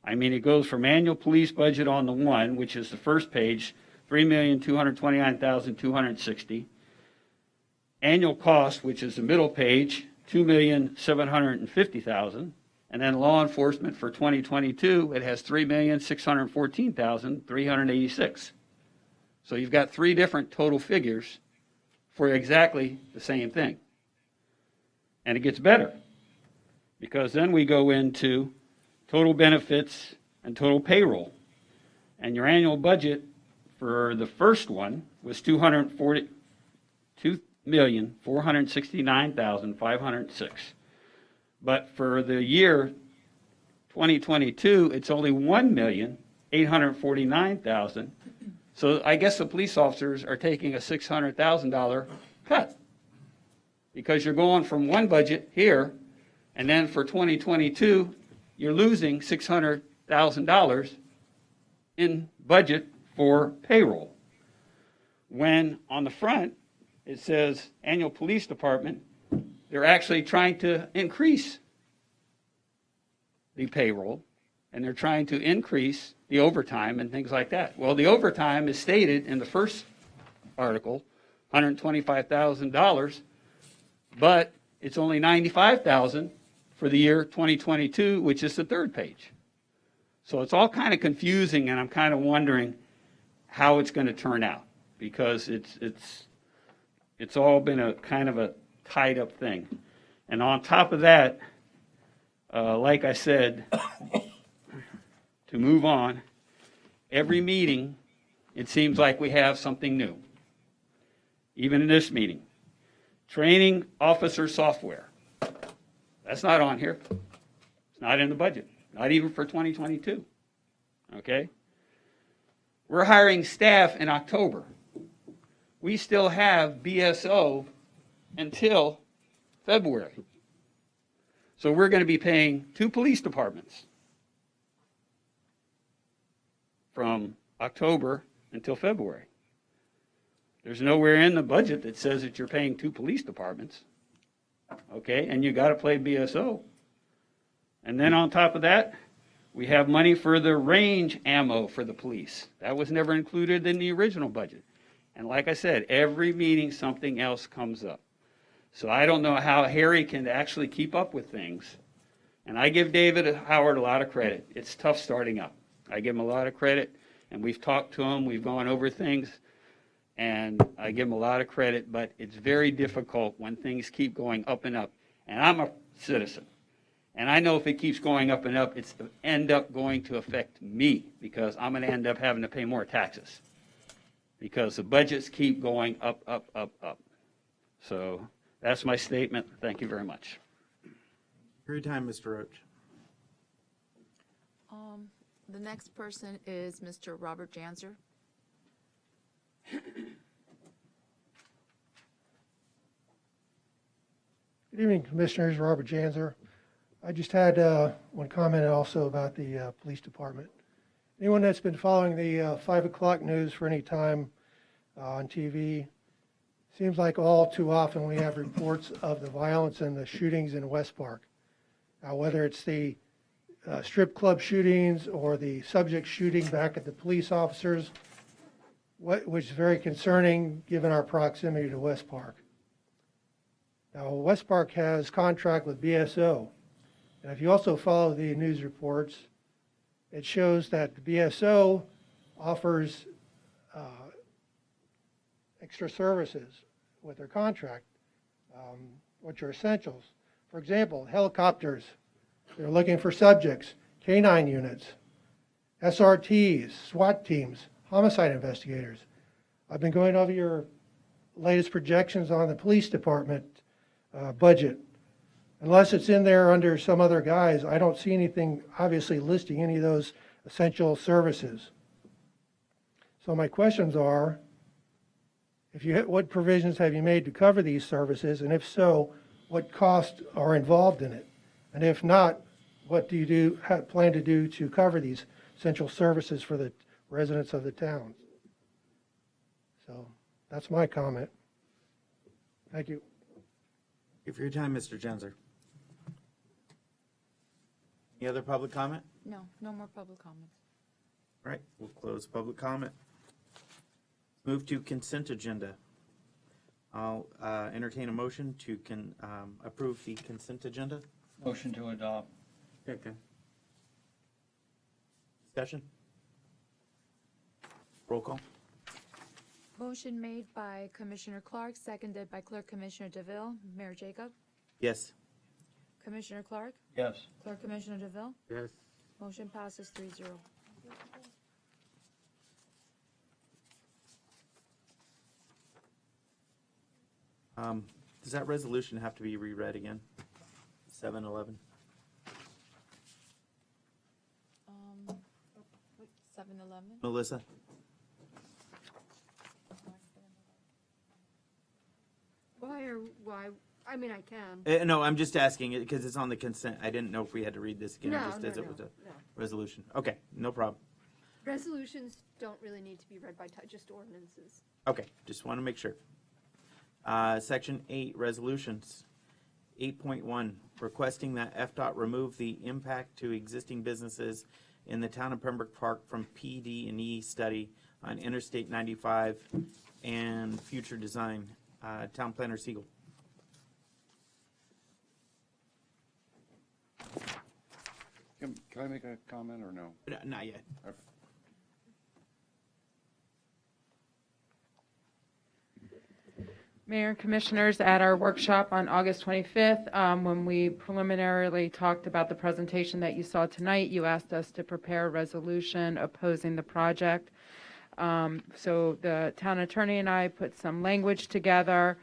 I mean, it goes from annual police budget on the one, which is the first page, $3,229,260. Annual cost, which is the middle page, $2,750,000. And then law enforcement for 2022, it has $3,614,386. So you've got 3 different total figures for exactly the same thing. And it gets better because then we go into total benefits and total payroll. And your annual budget for the first one was $2,469,506. But for the year 2022, it's only $1,849,000. So I guess the police officers are taking a $600,000 cut because you're going from one budget here, and then for 2022, you're losing $600,000 in budget for payroll. When on the front, it says annual police department, they're actually trying to increase the payroll, and they're trying to increase the overtime and things like that. Well, the overtime is stated in the first article, $125,000, but it's only $95,000 for the year 2022, which is the third page. So it's all kind of confusing, and I'm kind of wondering how it's going to turn out because it's all been a kind of a tied up thing. And on top of that, like I said, to move on, every meeting, it seems like we have something new. Even in this meeting. Training officer software. That's not on here. It's not in the budget. Not even for 2022. Okay? We're hiring staff in October. We still have BSO until February. So we're going to be paying 2 police departments from October until February. There's nowhere in the budget that says that you're paying 2 police departments. Okay, and you got to play BSO. And then on top of that, we have money for the range ammo for the police. That was never included in the original budget. And like I said, every meeting something else comes up. So I don't know how Harry can actually keep up with things. And I give David Howard a lot of credit. It's tough starting up. I give him a lot of credit, and we've talked to him, we've gone over things, and I give him a lot of credit, but it's very difficult when things keep going up and up. And I'm a citizen. And I know if it keeps going up and up, it's to end up going to affect me because I'm going to end up having to pay more taxes because the budgets keep going up, up, up, up. So that's my statement. Thank you very much. For your time, Mr. Roach. The next person is Mr. Robert Janzer. Good evening, Commissioners. Robert Janzer. I just had one comment also about the police department. Anyone that's been following the 5 o'clock news for any time on TV, seems like all too often we have reports of the violence and the shootings in West Park. Whether it's the strip club shootings or the subject shooting back at the police officers, which is very concerning given our proximity to West Park. Now, West Park has contract with BSO. And if you also follow the news reports, it shows that the BSO offers extra services with their contract, which are essentials. For example, helicopters They're looking for subjects, K-9 units, SRTs, SWAT teams, homicide investigators. I've been going over your latest projections on the police department budget. Unless it's in there under some other guise, I don't see anything obviously listing any of those essential services. So my questions are, what provisions have you made to cover these services? And if so, what costs are involved in it? And if not, what do you plan to do to cover these essential services for the residents of the town? So that's my comment. Thank you. Thank you for your time, Mr. Janzer. Any other public comment? No, no more public comments. All right, we'll close public comment. Move to consent agenda. I'll entertain a motion to approve the consent agenda. Motion to adopt. Second. Discussion? Roll call. Motion made by Commissioner Clark, seconded by Clerk Commissioner DeVille. Mayor Jacob? Yes. Commissioner Clark? Yes. Clerk Commissioner DeVille? Yes. Motion passes 3-0. Does that resolution have to be reread again? 7-11? 7-11? Melissa? Why, I mean, I can. No, I'm just asking it because it's on the consent. I didn't know if we had to read this again, No, just no, as it no, was a no. resolution. Okay, no problem. Resolutions don't really need to be read by just ordinances. Okay, just want to make sure. Section 8, resolutions. 8.1, requesting that FDOT remove the impact to existing businesses in the town of Pembroke Park from PD&E study on Interstate 95 and future design. Town Planner Siegel. Can I make a comment or no? Not yet. Mayor and Commissioners, at our workshop on August 25th, when we preliminarily talked about the presentation that you saw tonight, you asked us to prepare a resolution opposing the project. So the town attorney and I put some language together.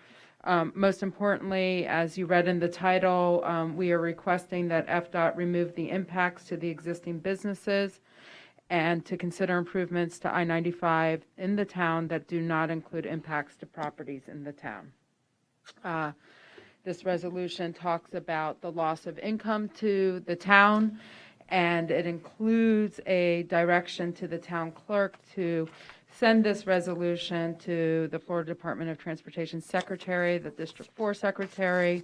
Most importantly, as you read in the title, we are requesting that FDOT remove the impacts to the existing businesses and to consider improvements to I-95 in the town that do not include impacts to properties in the town. This resolution talks about the loss of income to the town, and it includes a direction to the town clerk to send this resolution to the Florida Department of Transportation Secretary, the District 4 Secretary,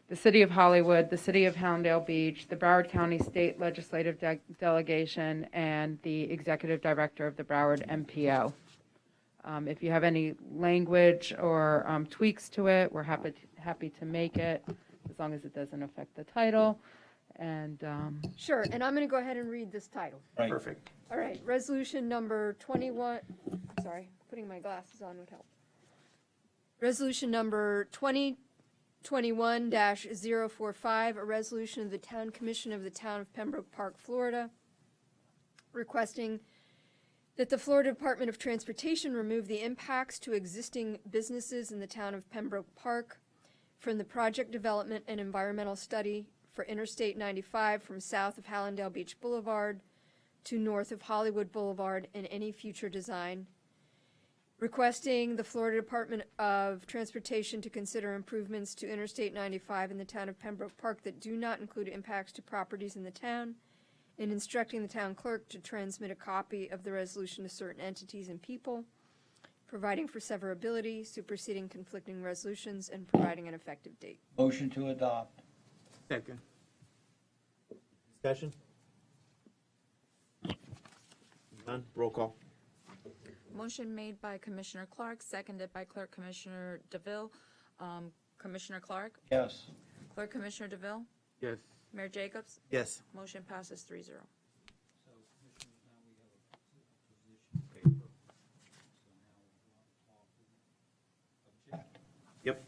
the City of Hollywood, the City of Hallandale Beach, the Broward County State Legislative Delegation, and the Executive Director of the Broward MPO. If you have any language or tweaks to it, we're happy to make it, as long as it doesn't affect the title. And Sure, and I'm going to go ahead and read this title. Right. Perfect. All right, resolution number 21, sorry, putting my glasses on would help. Resolution number 2021-045, a resolution of the Town Commission of the Town of Pembroke Park, Florida, requesting that the Florida Department of Transportation remove the impacts to existing businesses in the town of Pembroke Park from the project development and environmental study for Interstate 95 from south of Hallandale Beach Boulevard to north of Hollywood Boulevard and any future design. Requesting the Florida Department of Transportation to consider improvements to Interstate 95 in the town of Pembroke Park that do not include impacts to properties in the town, and instructing the town clerk to transmit a copy of the resolution to certain entities and people, providing for severability, superseding conflicting resolutions, and providing an effective date. Motion to adopt. Second. Discussion? None? Roll call. Motion made by Commissioner Clark, seconded by Clerk Commissioner DeVille. Commissioner Clark? Yes. Clerk Commissioner DeVille? Yes. Mayor Jacobs? Yes. Motion passes 3-0. Yep.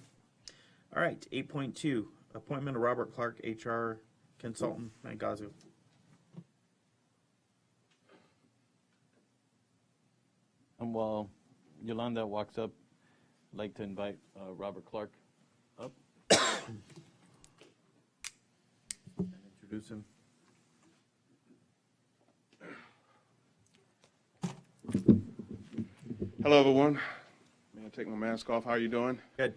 All right, 8.2, appointment of Robert Clark, HR consultant at Gazu. And while Yolanda walks up, I'd like to invite Robert Clark up. And introduce him. Hello, everyone. May I take my mask off? How are you doing? Good.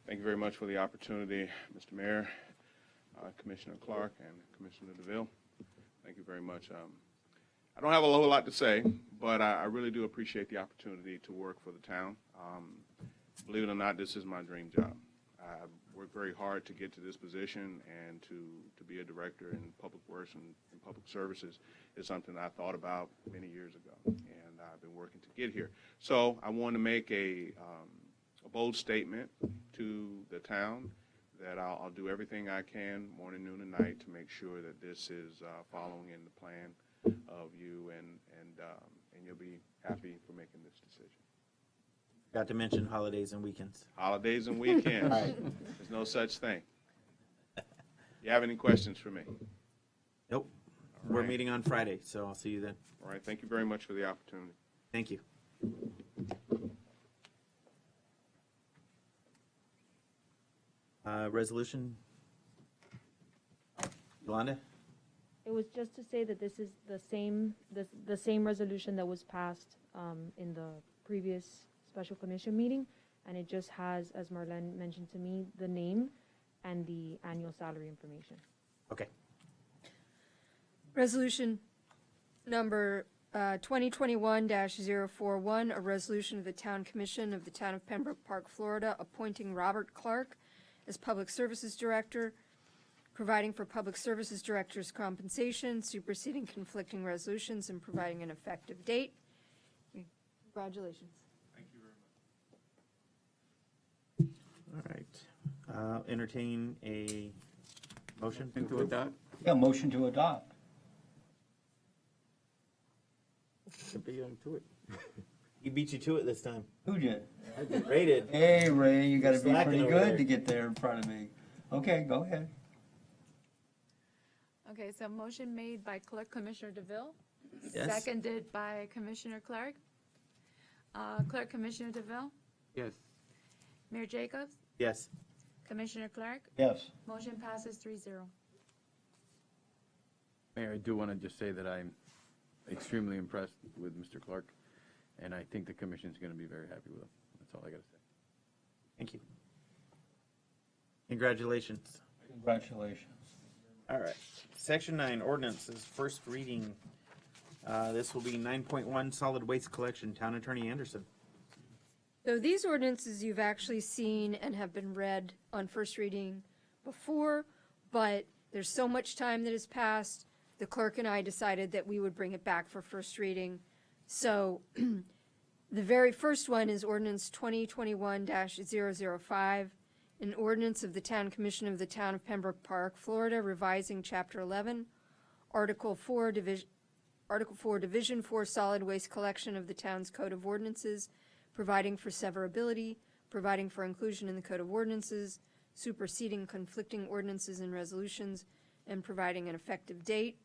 Thank you very much for the opportunity, Mr. Mayor, Commissioner Clark, and Commissioner DeVille. Thank you very much. I don't have a whole lot to say, but I really do appreciate the opportunity to work for the town. Believe it or not, this is my dream job. I've worked very hard to get to this position, and to be a director in public works and in public services is something I thought about many years ago, and I've been working to get here. So I want to make a bold statement to the town that I'll do everything I can, morning, noon, and night, to make sure that this is following in the plan of you, and you'll be happy for making this decision. Got to mention holidays and weekends. Holidays and weekends. All right. There's no such thing. You have any questions for me? Nope. All We're right. meeting on Friday, so I'll see you then. All right, thank you very much for the opportunity. Thank you. Resolution? Yolanda? It was just to say that this is the same resolution that was passed in the previous special commission meeting, and it just has, as Marlene mentioned to me, the name and the annual salary information. Okay. Resolution number 2021-041, a resolution of the Town Commission of the Town of Pembroke Park, Florida, appointing Robert Clark as Public Services Director, providing for Public Services Director's compensation, superseding conflicting resolutions, and providing an effective date. Congratulations. Thank you very much. All right. Entertain a motion to Into approve. adopt? Yeah, motion to adopt. He beat you to it this time. Who did? Rated. Hey, Ray, you gotta You're be slacking pretty over good there. to get there in front of me. Okay, go ahead. Okay, so motion made by Clerk Commissioner DeVille, Yes. seconded by Commissioner Clark. Clerk Commissioner DeVille, Yes. Mayor Jacobs, Yes. Commissioner Clark, Yes. motion passes 3-0. Mayor, I do want to just say that I'm extremely impressed with Mr. Clark, and I think the commission's going to be very happy with him. That's all I got to say. Thank you. Congratulations. Congratulations. All right. Section 9, ordinances, first reading. This will be 9.1, solid waste collection. Town Attorney Anderson. So these ordinances you've actually seen and have been read on first reading before, but there's so much time that has passed, the clerk and I decided that we would bring it back for first reading. So the very first one is ordinance 2021-005, an ordinance of the Town Commission of the Town of Pembroke Park, Florida, revising Chapter 11, Article 4, Division 4, solid waste collection of the town's Code of Ordinances, providing for severability, providing for inclusion in the Code of Ordinances, superseding conflicting ordinances and resolutions, and providing an effective date.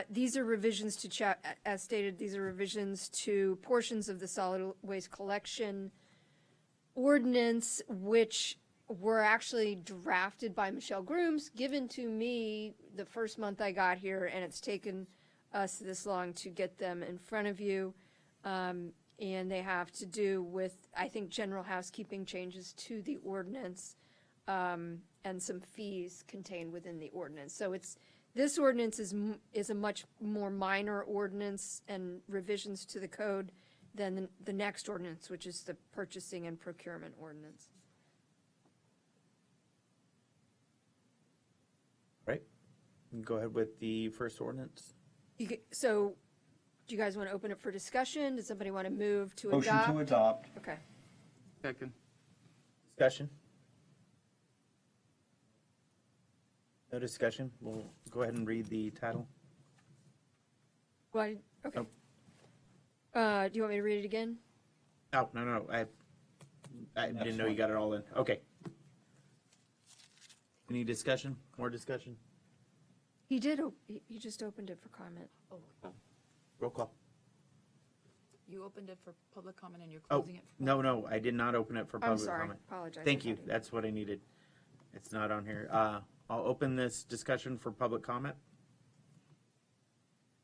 These are revisions to, as stated, these are revisions to portions of the solid waste collection ordinance, which were actually drafted by Michelle Grooms, given to me the first month I got here, and it's taken us this long to get them in front of you. And they have to do with, I think, general housekeeping changes to the ordinance, and some fees contained within the ordinance. So this ordinance is a much more minor ordinance and revisions to the code than the next ordinance, which is the purchasing and procurement ordinance. Right. Go ahead with the first ordinance. So, do you guys want to open it for discussion? Does somebody want to move to Motion adopt? to adopt. Okay. Second. Discussion? No discussion? We'll go ahead and read the title. Well, okay. Do you want me to read it again? Oh, no. I didn't know you got it all in. Okay. Any discussion? More discussion? He did, he just opened it for comment. Roll call. You opened it for public comment and you're Oh, closing it for. no, I did not open it for I'm public sorry, comment. apologize. Thank I you, thought he- that's what I needed. It's not on here. I'll open this discussion for public comment.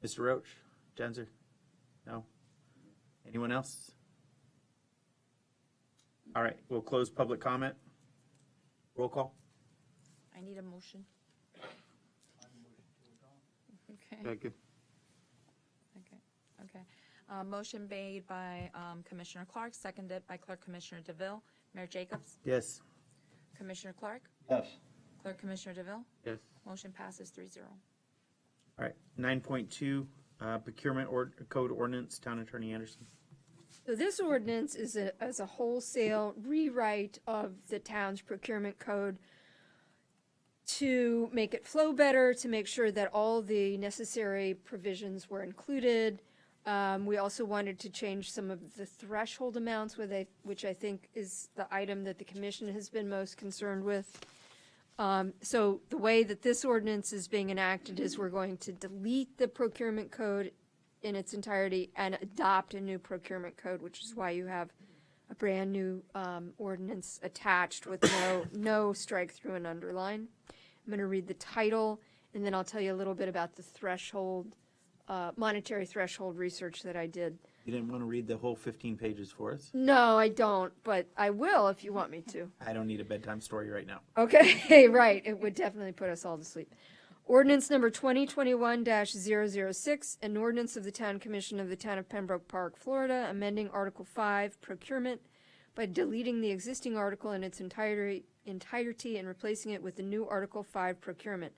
Mr. Roach, Janzer? No? Anyone else? All right, we'll close public comment. Roll call. I need a motion. Okay, Second. okay. Motion made by Commissioner Clark, seconded by Clerk Commissioner DeVille. Mayor Jacobs? Yes. Commissioner Clark? Yes. Clerk Commissioner DeVille? Yes. Motion passes 3-0. All right, 9.2, procurement code ordinance, Town Attorney Anderson. So this ordinance is a wholesale rewrite of the town's procurement code to make it flow better, to make sure that all the necessary provisions were included. We also wanted to change some of the threshold amounts, which I think is the item that the commission has been most concerned with. So the way that this ordinance is being enacted is we're going to delete the procurement code in its entirety and adopt a new procurement code, which is why you have a brand-new ordinance attached with no strike-through and underline. I'm going to read the title, and then I'll tell you a little bit about the threshold, monetary threshold research that I did. You didn't want to read the whole 15 pages for us? No, I don't, but I will if you want me to. I don't need a bedtime story right now. Okay, right. It would definitely put us all to sleep. Ordinance number 2021-006, an ordinance of the Town Commission of the Town of Pembroke Park, Florida, amending Article 5, procurement, by deleting the existing article in its entirety and replacing it with the new Article 5, procurement,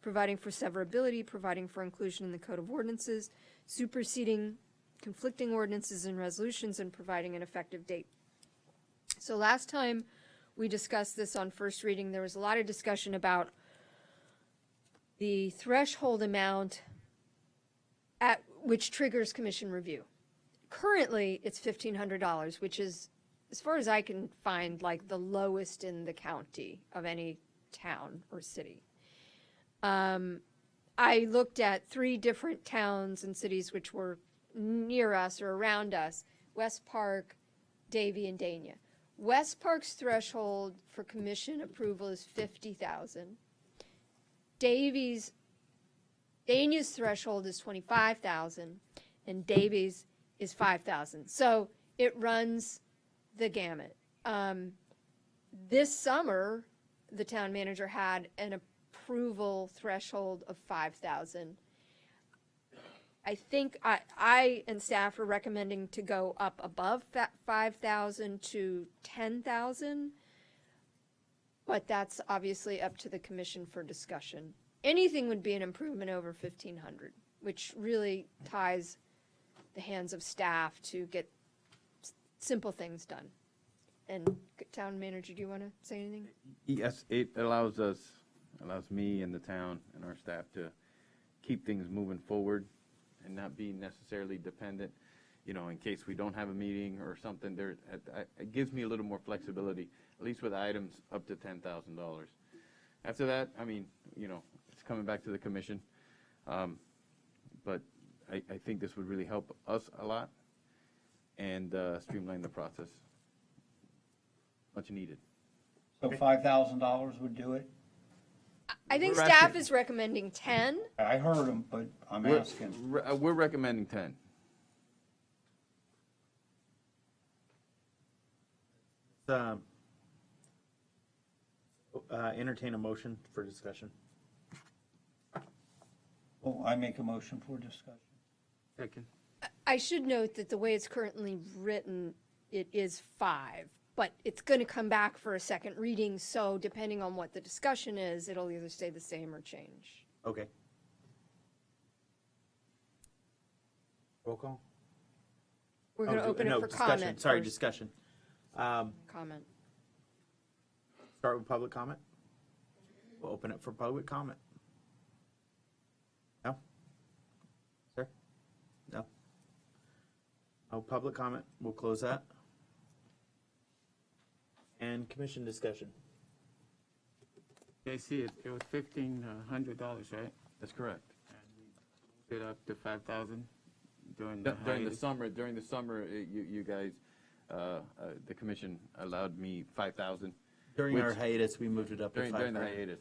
providing for severability, providing for inclusion in the Code of Ordinances, superseding conflicting ordinances and resolutions, and providing an effective date. So last time we discussed this on first reading, there was a lot of discussion about the threshold amount at which triggers commission review. Currently, it's $1,500, which is, as far as I can find, like the lowest in the county of any town or city. I looked at 3 different towns and cities which were near us or around us: West Park, Davie, and Dania. West Park's threshold for commission approval is $50,000. Dania's threshold is $25,000, and Davie's is $5,000. So it runs the gamut. This summer, the town manager had an approval threshold of $5,000. I think I and staff are recommending to go up above that $5,000 to $10,000, but that's obviously up to the commission for discussion. Anything would be an improvement over $1,500, which really ties the hands of staff to get simple things done. And town manager, do you want to say anything? Yes, it allows me and the town and our staff to keep things moving forward and not be necessarily dependent, in case we don't have a meeting or something. It gives me a little more flexibility, at least with items up to $10,000. After that, it's coming back to the commission. But I think this would really help us a lot and streamline the process. Much needed. So $5,000 would do it? I think We're staff asking- is recommending 10. I heard them, but I'm asking. We're recommending 10. Entertain a motion for discussion. Well, I make a motion for discussion. Second. I should note that the way it's currently written, it is 5, but it's going to come back for a second reading, so depending on what the discussion is, it'll either stay the same or change. Okay. Roll call? We're going to open it for discussion. comment Sorry, first. discussion. Comment. Start with public comment. We'll open it for public comment. No? Sir? No? No public comment. We'll close that. And commission discussion. I see it. It was $1,500, right? That's correct. It up to 5,000 during the During the hiatus? summer, you guys, the commission allowed me 5,000. During which- our hiatus, we moved it up to During the 5,000. hiatus.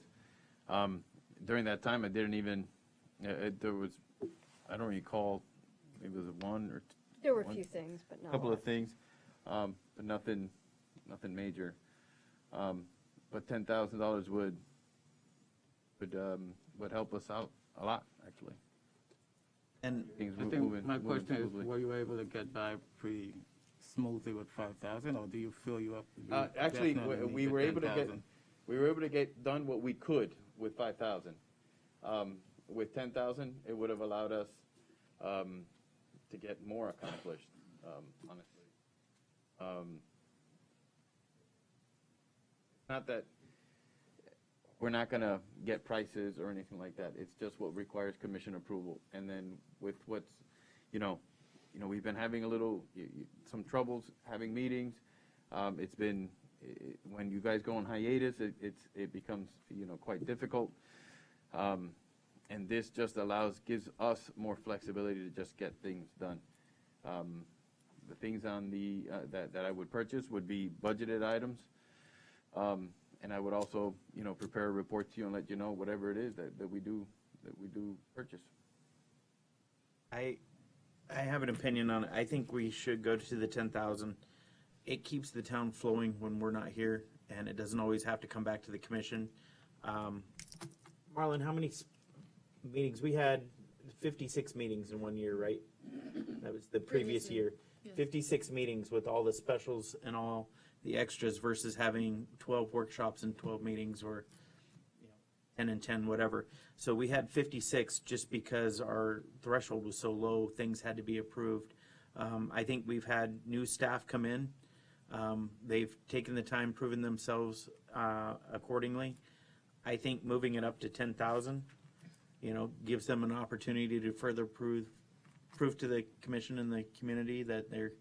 During that time, I didn't even, there was, I don't recall, maybe it was one or There were a one- few things, but not a couple lot. of things, but nothing major. But $10,000 would help us out a lot, actually. And Things I mo- think moving- my moving question is, smoothly. were you able to get by pretty smoothly with 5,000, or do you feel you Actually, definitely need we the were able to get, 10,000? we were able to get done what we could with 5,000. With 10,000, it would have allowed us to get more accomplished, honestly. Not that we're not gonna get prices or anything like that. It's just what requires commission approval. And then with what's, we've been having a little, some troubles having meetings. It's been, when you guys go on hiatus, it becomes, quite difficult. And this just gives us more flexibility to just get things done. The things on that I would purchase would be budgeted items. And I would also, prepare a report to you and let you know whatever it is that we do purchase. I have an opinion on it. I think we should go to the 10,000. It keeps the town flowing when we're not here, and it doesn't always have to come back to the commission. Marlon, how many meetings? We had 56 meetings in 1 year, right? That was the previous year. 56 meetings with all the specials and all the extras versus having 12 workshops and 12 meetings, or 10 and 10, whatever. So we had 56 just because our threshold was so low, things had to be approved. I think we've had new staff come in. They've taken the time, proven themselves accordingly. I think moving it up to 10,000, gives them an opportunity to further prove to the commission and the community that they're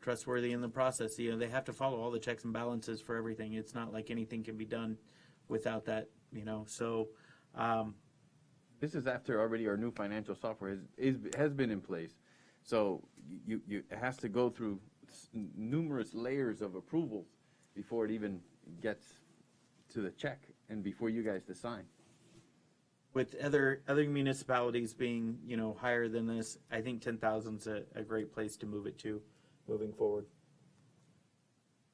trustworthy in the process. They have to follow all the checks and balances for everything. It's not like anything can be done without that, so. This is after already our new financial software has been in place. So it has to go through numerous layers of approvals before it even gets to the check and before you guys decide. With other municipalities being, higher than this, I think 10,000's a great place to move it to moving forward.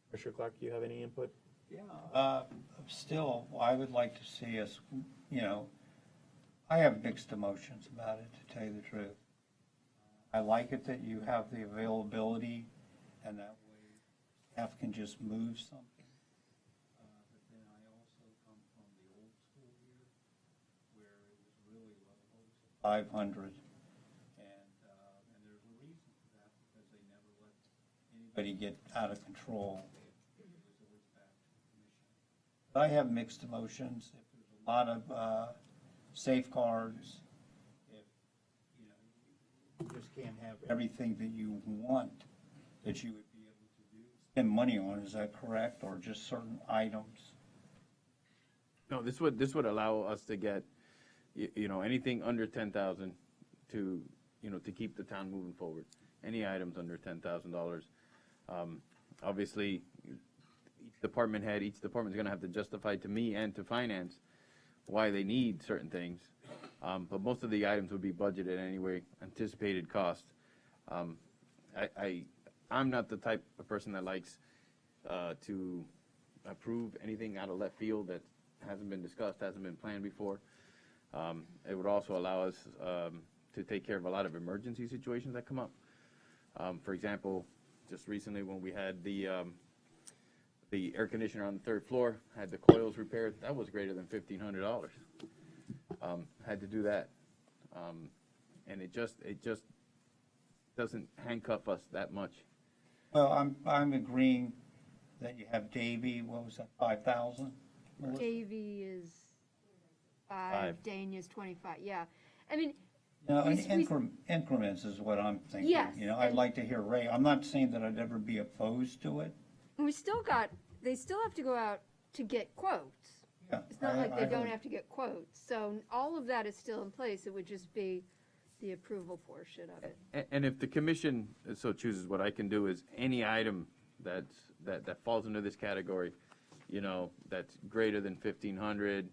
Commissioner Clark, do you have any input? Yeah, still, I would like to see us, I have mixed emotions about it, to tell you the truth. I like it that you have the availability, and that way staff can just move something. But then I also come from the old school here, where it was really low, it was 500. And there's a reason for that, because they never let anybody get out of control. It was always back to the commission. But I have mixed emotions. If there's a lot of safeguards, if you just can't have everything that you want that you would be able to do, spend money on, is that correct, or just certain items? No, this would allow us to get, anything under 10,000 to keep the town moving forward. Any items under $10,000. Obviously, each department's going to have to justify to me and to finance why they need certain things. But most of the items would be budgeted anyway, anticipated cost. I'm not the type of person that likes to approve anything out of left field that hasn't been discussed, hasn't been planned before. It would also allow us to take care of a lot of emergency situations that come up. For example, just recently when we had the air conditioner on the third floor, had the coils repaired, that was greater than $1,500. Had to do that. And it just doesn't handcuff us that much. Well, I'm agreeing that you have Davy, what was that, 5,000? Davy is 5, Five. Dania's 25, yeah. I mean, No, we- increments is what I'm thinking. Yes, I'd and- like to hear Ray. I'm not saying that I'd ever be opposed to it. they still have to go out to get quotes. It's not like they don't have to get quotes. So all of that is still in place. It would just be the approval portion of it. And if the commission so chooses, what I can do is any item that falls into this category, that's greater than 1,500,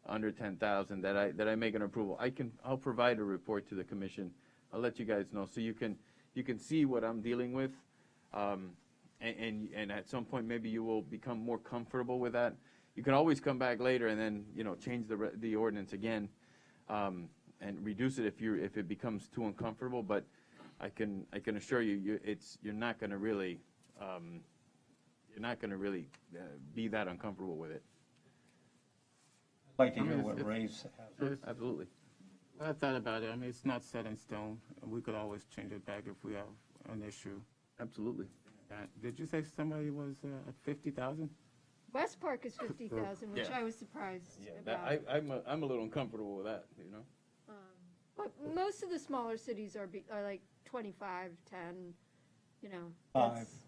under 10,000, that I make an approval. I'll provide a report to the commission. I'll let you guys know so you can see what I'm dealing with, and at some point maybe you will become more comfortable with that. You can always come back later and then change the ordinance again, and reduce it if it becomes too uncomfortable. But I can assure you, you're not going to really be that uncomfortable with it. I'd like to hear what Ray's has. Absolutely. I thought about it. I mean, it's not set in stone. We could always change it back if we have an issue. Absolutely. Did you say somebody was at 50,000? West Park is 50,000, which Yeah. I was surprised about. I'm a little uncomfortable with that, But most of the smaller cities are like 25, 10, Five. that's-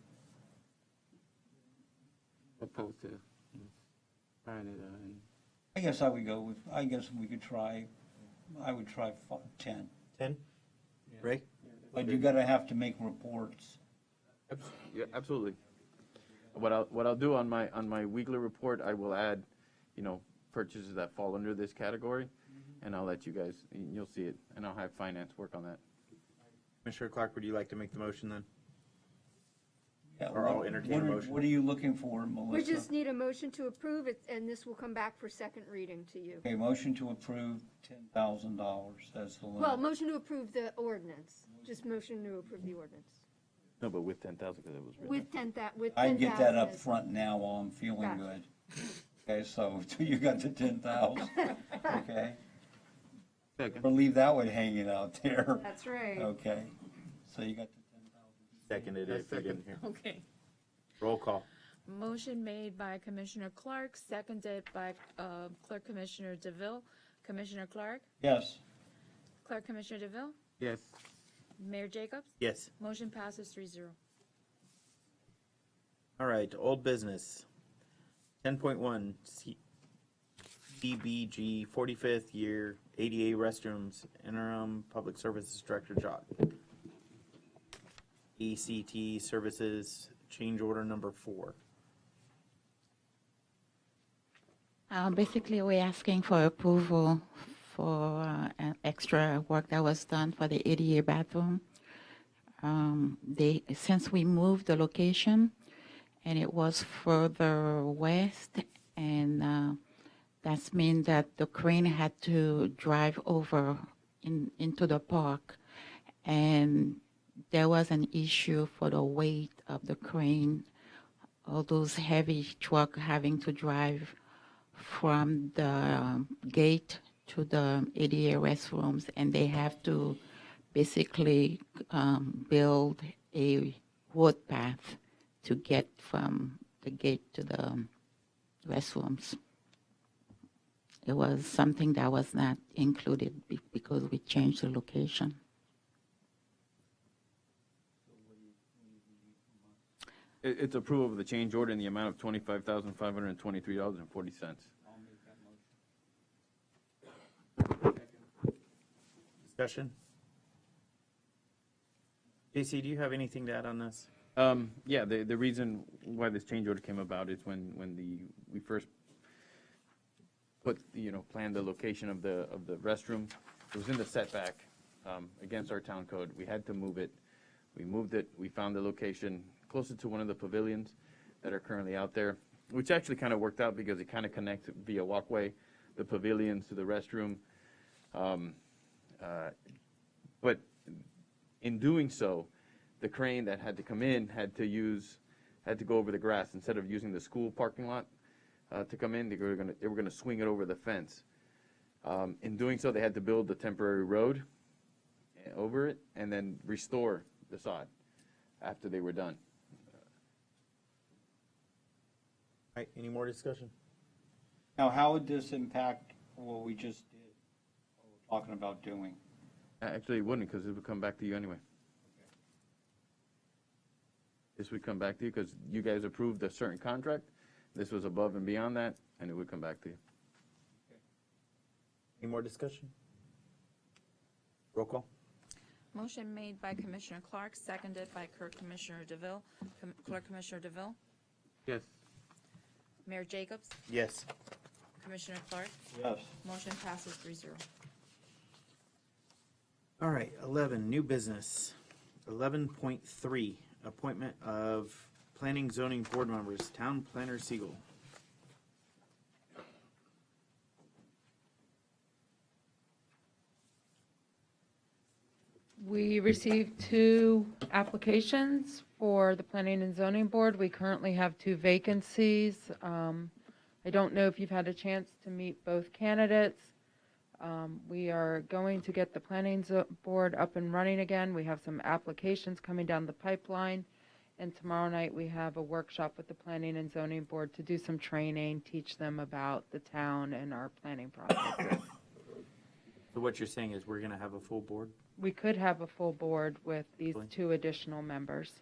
Opposed to buying it I guess we could try, I would try 10. 10? Ray? But you gotta have to make reports. Yeah, absolutely. What I'll do on my weekly report, I will add, purchases that fall under this category, and I'll let you guys, you'll see it, and I'll have finance work on that. Commissioner Clark, would you like to make the motion then? Yeah, Or I'll entertain a motion. What are you looking for, Melissa? We just need a motion to approve it, and this will come back for second reading to you. Okay, motion to approve $10,000, that's the limit. Well, motion to approve the ordinance, just motion to approve the ordinance. No, but with 10,000, because it was written. With 10,000. I'd get that up front now while I'm feeling Gotcha. good. Okay, so you got the 10,000, okay? Second. Or leave that one hanging out there. That's right. Okay, so you got the 10,000. Seconded if you didn't hear. Okay. Roll call. Motion made by Commissioner Clark, seconded by Clerk Commissioner DeVille. Commissioner Clark? Yes. Clerk Commissioner DeVille? Yes. Mayor Jacobs? Yes. Motion passes 3-0. All right, old business. 10.1, CBG 45th year ADA restrooms, interim public services director job. ACT services, change order number 4. Basically, we're asking for approval for an extra work that was done for the ADA bathroom. Since we moved the location, and it was further west, and that's mean that the crane had to drive over into the park, and there was an issue for the weight of the crane, all those heavy truck having to drive from the gate to the ADA restrooms, and they have to basically build a wood path to get from the gate to the restrooms. It was something that was not included because we changed the location. It's approval of the change order in the amount of $25,523.40. Discussion? JC, do you have anything to add on this? Yeah, the reason why this change order came about is when we first planned the location of the restroom. It was in the setback against our town code. We had to move it. We moved it. We found the location closer to one of the pavilions that are currently out there, which actually kind of worked out because it kind of connects via walkway, the pavilions to the restroom. But in doing so, the crane that had to come in had to go over the grass instead of using the school parking lot to come in. They were going to swing it over the fence. In doing so, they had to build the temporary road over it and then restore the sod after they were done. All right, any more discussion? Now, how would this impact what we just did, what we're talking about doing? Actually, it wouldn't, because it would come back to you anyway. This would come back to you because you guys approved a certain contract. This was above and beyond that, and it would come back to you. Any more discussion? Roll call. Motion made by Commissioner Clark, seconded by Clerk Commissioner DeVille. Clerk Commissioner DeVille? Yes. Mayor Jacobs? Yes. Commissioner Clark? Yes. Motion passes 3-0. All right, 11, new business. 11.3, appointment of planning zoning board members, Town Planner Siegel. We received 2 applications for the Planning and Zoning Board. We currently have 2 vacancies. I don't know if you've had a chance to meet both candidates. We are going to get the Planning Board up and running again. We have some applications coming down the pipeline. And tomorrow night, we have a workshop with the Planning and Zoning Board to do some training, teach them about the town and our planning processes. So what you're saying is we're gonna have a full board? We could have a full board with these 2 additional members.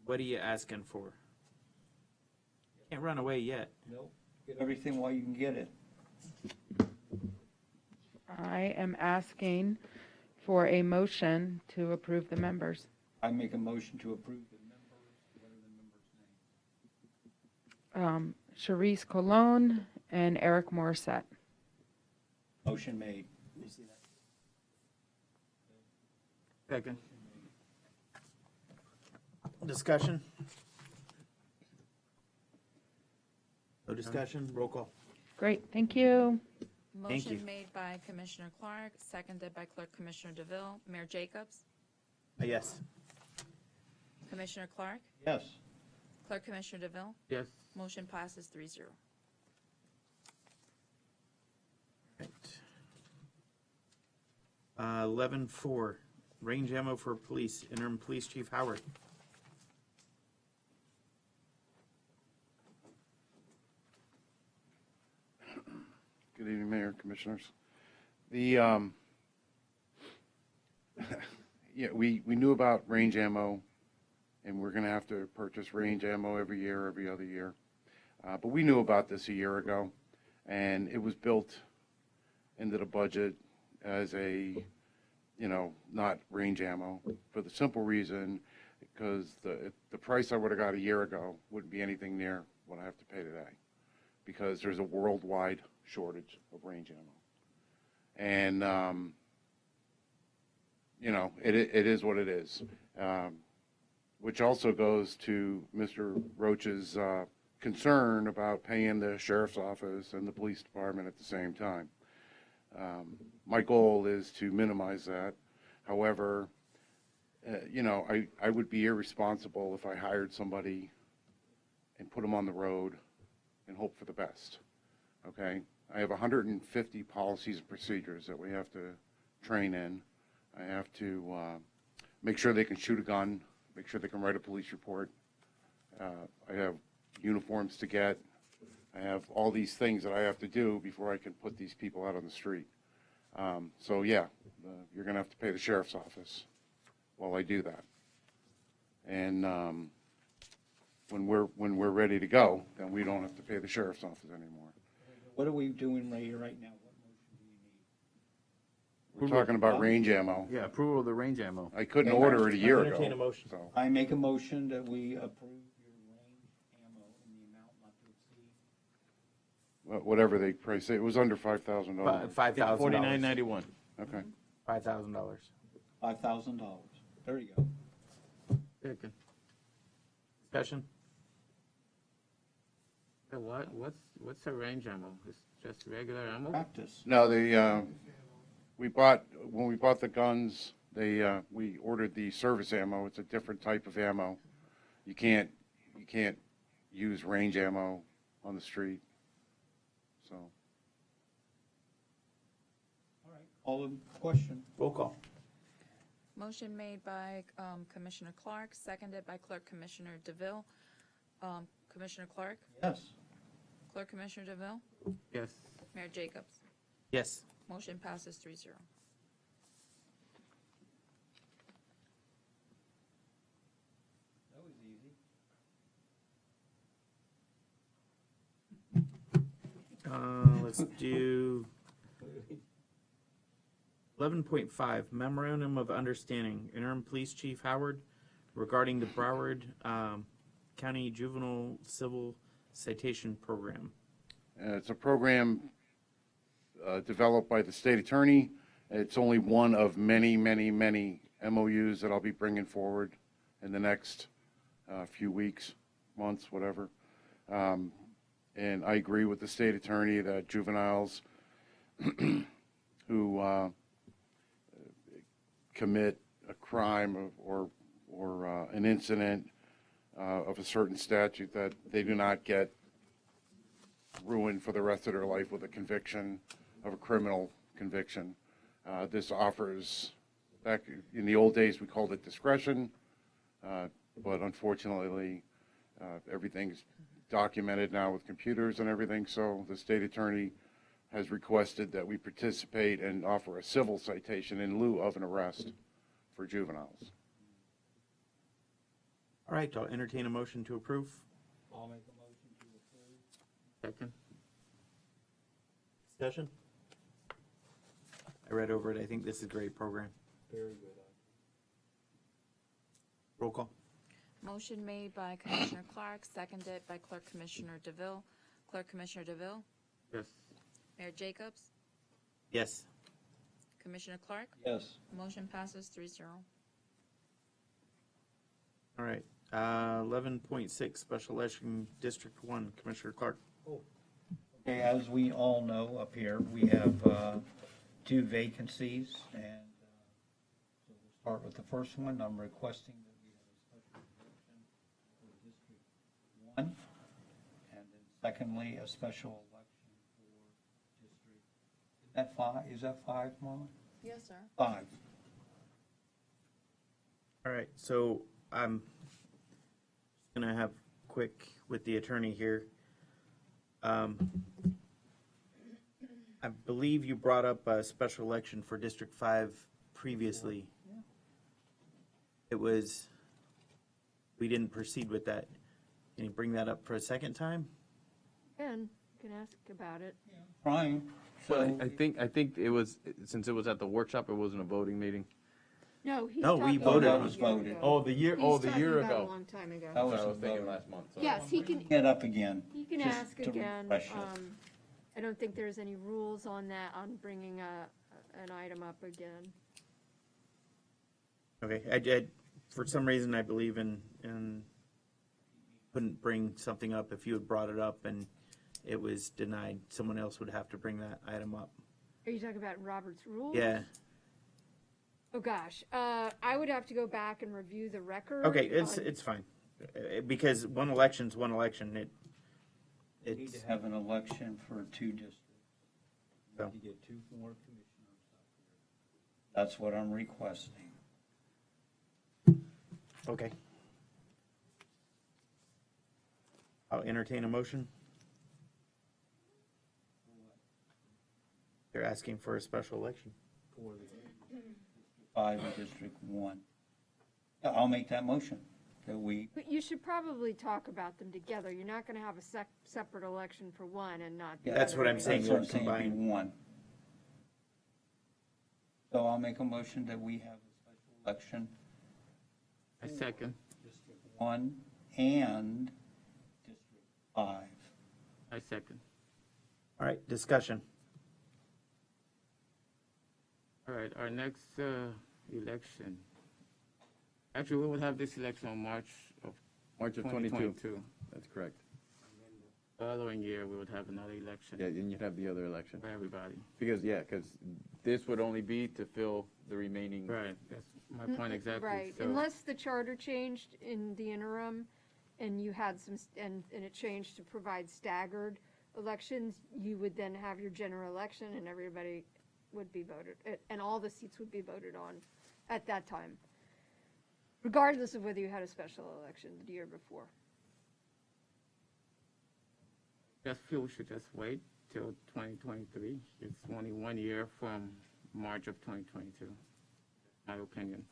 What are you asking for? Can't run away yet. Nope. Get everything while you can get it. I am asking for a motion to approve the members. I make a motion to approve the members. What are the members' names? Charisse Colon and Eric Morissette. Motion made. Second. Discussion? No discussion, roll call. Great, thank you. Thank you. Motion made by Commissioner Clark, seconded by Clerk Commissioner DeVille. Mayor Jacobs? Yes. Commissioner Clark? Yes. Clerk Commissioner DeVille? Yes. Motion passes 3-0. Right. 11.4, range ammo for police, interim police chief Howard. Good evening, Mayor, Commissioners. The, yeah, we knew about range ammo, and we're gonna have to purchase range ammo every year, every other year. But we knew about this a year ago, and it was built into the budget as a, you know, not range ammo, for the simple reason, because the price I would've got a year ago wouldn't be anything near what I have to pay today, because there's a worldwide shortage of range ammo. And, you know, it is what it is. Which also goes to Mr. Roach's concern about paying the sheriff's office and the police department at the same time. My goal is to minimize that. However, you know, I would be irresponsible if I hired somebody and put them on the road and hope for the best, okay? I have 150 policies and procedures that we have to train in. I have to make sure they can shoot a gun, make sure they can write a police report. I have uniforms to get. I have all these things that I have to do before I can put these people out on the street. So yeah, you're gonna have to pay the sheriff's office while I do that. And when we're ready to go, then we don't have to pay the sheriff's office anymore. What are we doing right now? What motion do you need? We're talking about range ammo. Yeah, approval of the range ammo. I couldn't order it a year ago. Entertain a motion. So, I make a motion that we approve your range ammo in the amount not to exceed. whatever they price it, was under $5,000. $5,000. $49.91. Okay. $5,000. $5,000. There you go. Second. Discussion? What's a range ammo? It's just regular ammo? Practice. No, when we bought the guns, we ordered the service ammo. It's a different type of ammo. You can't use range ammo on the street. So. All right, call the question. Roll call. Motion made by Commissioner Clark, seconded by Clerk Commissioner DeVille. Commissioner Clark? Yes. Clerk Commissioner DeVille? Yes. Mayor Jacobs? Yes. Motion passes 3-0. Let's do 11.5, Memorandum of Understanding, Interim Police Chief Howard regarding the Broward County Juvenile Civil Citation Program. It's a program developed by the state attorney. It's only one of many, many, many MOUs that I'll be bringing forward in the next few weeks, months, whatever. And I agree with the state attorney that juveniles who commit a crime or an incident of a certain statute, that they do not get ruined for the rest of their life with a conviction of a criminal conviction. This offers, back in the old days we called it discretion, but unfortunately everything's documented now with computers and everything, so the state attorney has requested that we participate and offer a civil citation in lieu of an arrest for juveniles. All right, I'll entertain a motion to approve. I'll make a motion to approve. Second. Discussion? I read over it. I think this is a great program. Very good. Roll call. Motion made by Commissioner Clark, seconded by Clerk Commissioner DeVille. Clerk Commissioner DeVille? Yes. Mayor Jacobs? Yes. Commissioner Clark? Yes. Motion passes 3-0. All right, 11.6, Special Election District 1, Commissioner Clark. Okay, as we all know up here, we have 2 vacancies, and so we'll start with the first one. I'm requesting that we have a special election for District 1, and then secondly, a special election for District, is that 5, Molly? Yes, sir. 5. All right, so I'm going to have quick with the attorney here. I believe you brought up a special election for District 5 previously. Yeah. It was, we didn't proceed with that. Can you bring that up for a second time? And you can ask about it. Trying. Well, I think it was, since it was at the workshop, it wasn't a voting meeting. No, he's No, we talking voted. about That was a year voted. ago. Oh, the year He's talking about ago. a long time ago. That was I was thinking voted. last month. So. Yes, he can, Get up again. he can just ask to again. refresh it. I don't think there's any rules on that, on bringing an item up again. Okay, I did, for some reason, I believe in couldn't bring something up if you had brought it up and it was denied, someone else would have to bring that item up. Are you talking about Robert's rules? Yeah, Oh, gosh. I would have to go back and review the record. okay, on- it's fine. Because one election's one election, We need it's, to have an election for 2 districts. We So. need to get 2 more commissioners up here. That's what I'm requesting. okay. I'll entertain a motion. They're asking for a special election. For the 5 in District 1. Yeah, I'll make that motion, that we, But you should probably talk about them together. You're not going to have a separate election for one and not the That's other. what I'm saying, that's what I'm we'll saying, be combine. 1. So I'll make a motion that we have a special election, I second. District 1 and District 5. I second. All right, discussion. All right, our next election. Actually, we will have this election on March of March of 22. That's correct. Following year, we would have another election Yeah, and you'd have the other election. for everybody. Because this would only be to fill the remaining. Right, that's my point exactly. Right, So- unless the charter changed in the interim and you had some, and it changed to provide staggered elections, you would then have your general election and everybody would be voted, and all the seats would be voted on at that time, regardless of whether you had a special election the year before. Just feel we should just wait till 2023. It's only 1 year from March of 2022, my opinion.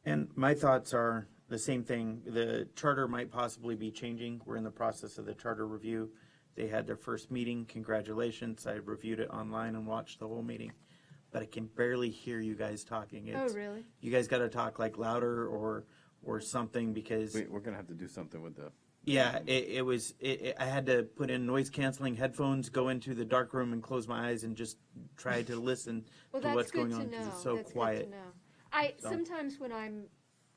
And my thoughts are the same thing. The charter might possibly be changing. We're in the process of the charter review. They had their first meeting. Congratulations. I reviewed it online and watched the whole meeting, but I can barely hear you guys talking. Oh, really? You guys got to talk like louder or something, because We're gonna have to do something with the. yeah, I had to put in noise canceling headphones, go into the dark room and close my eyes and just try to listen Well, to that's what's good going to on, because know. it's so That's quiet. good to know. So- Sometimes when I'm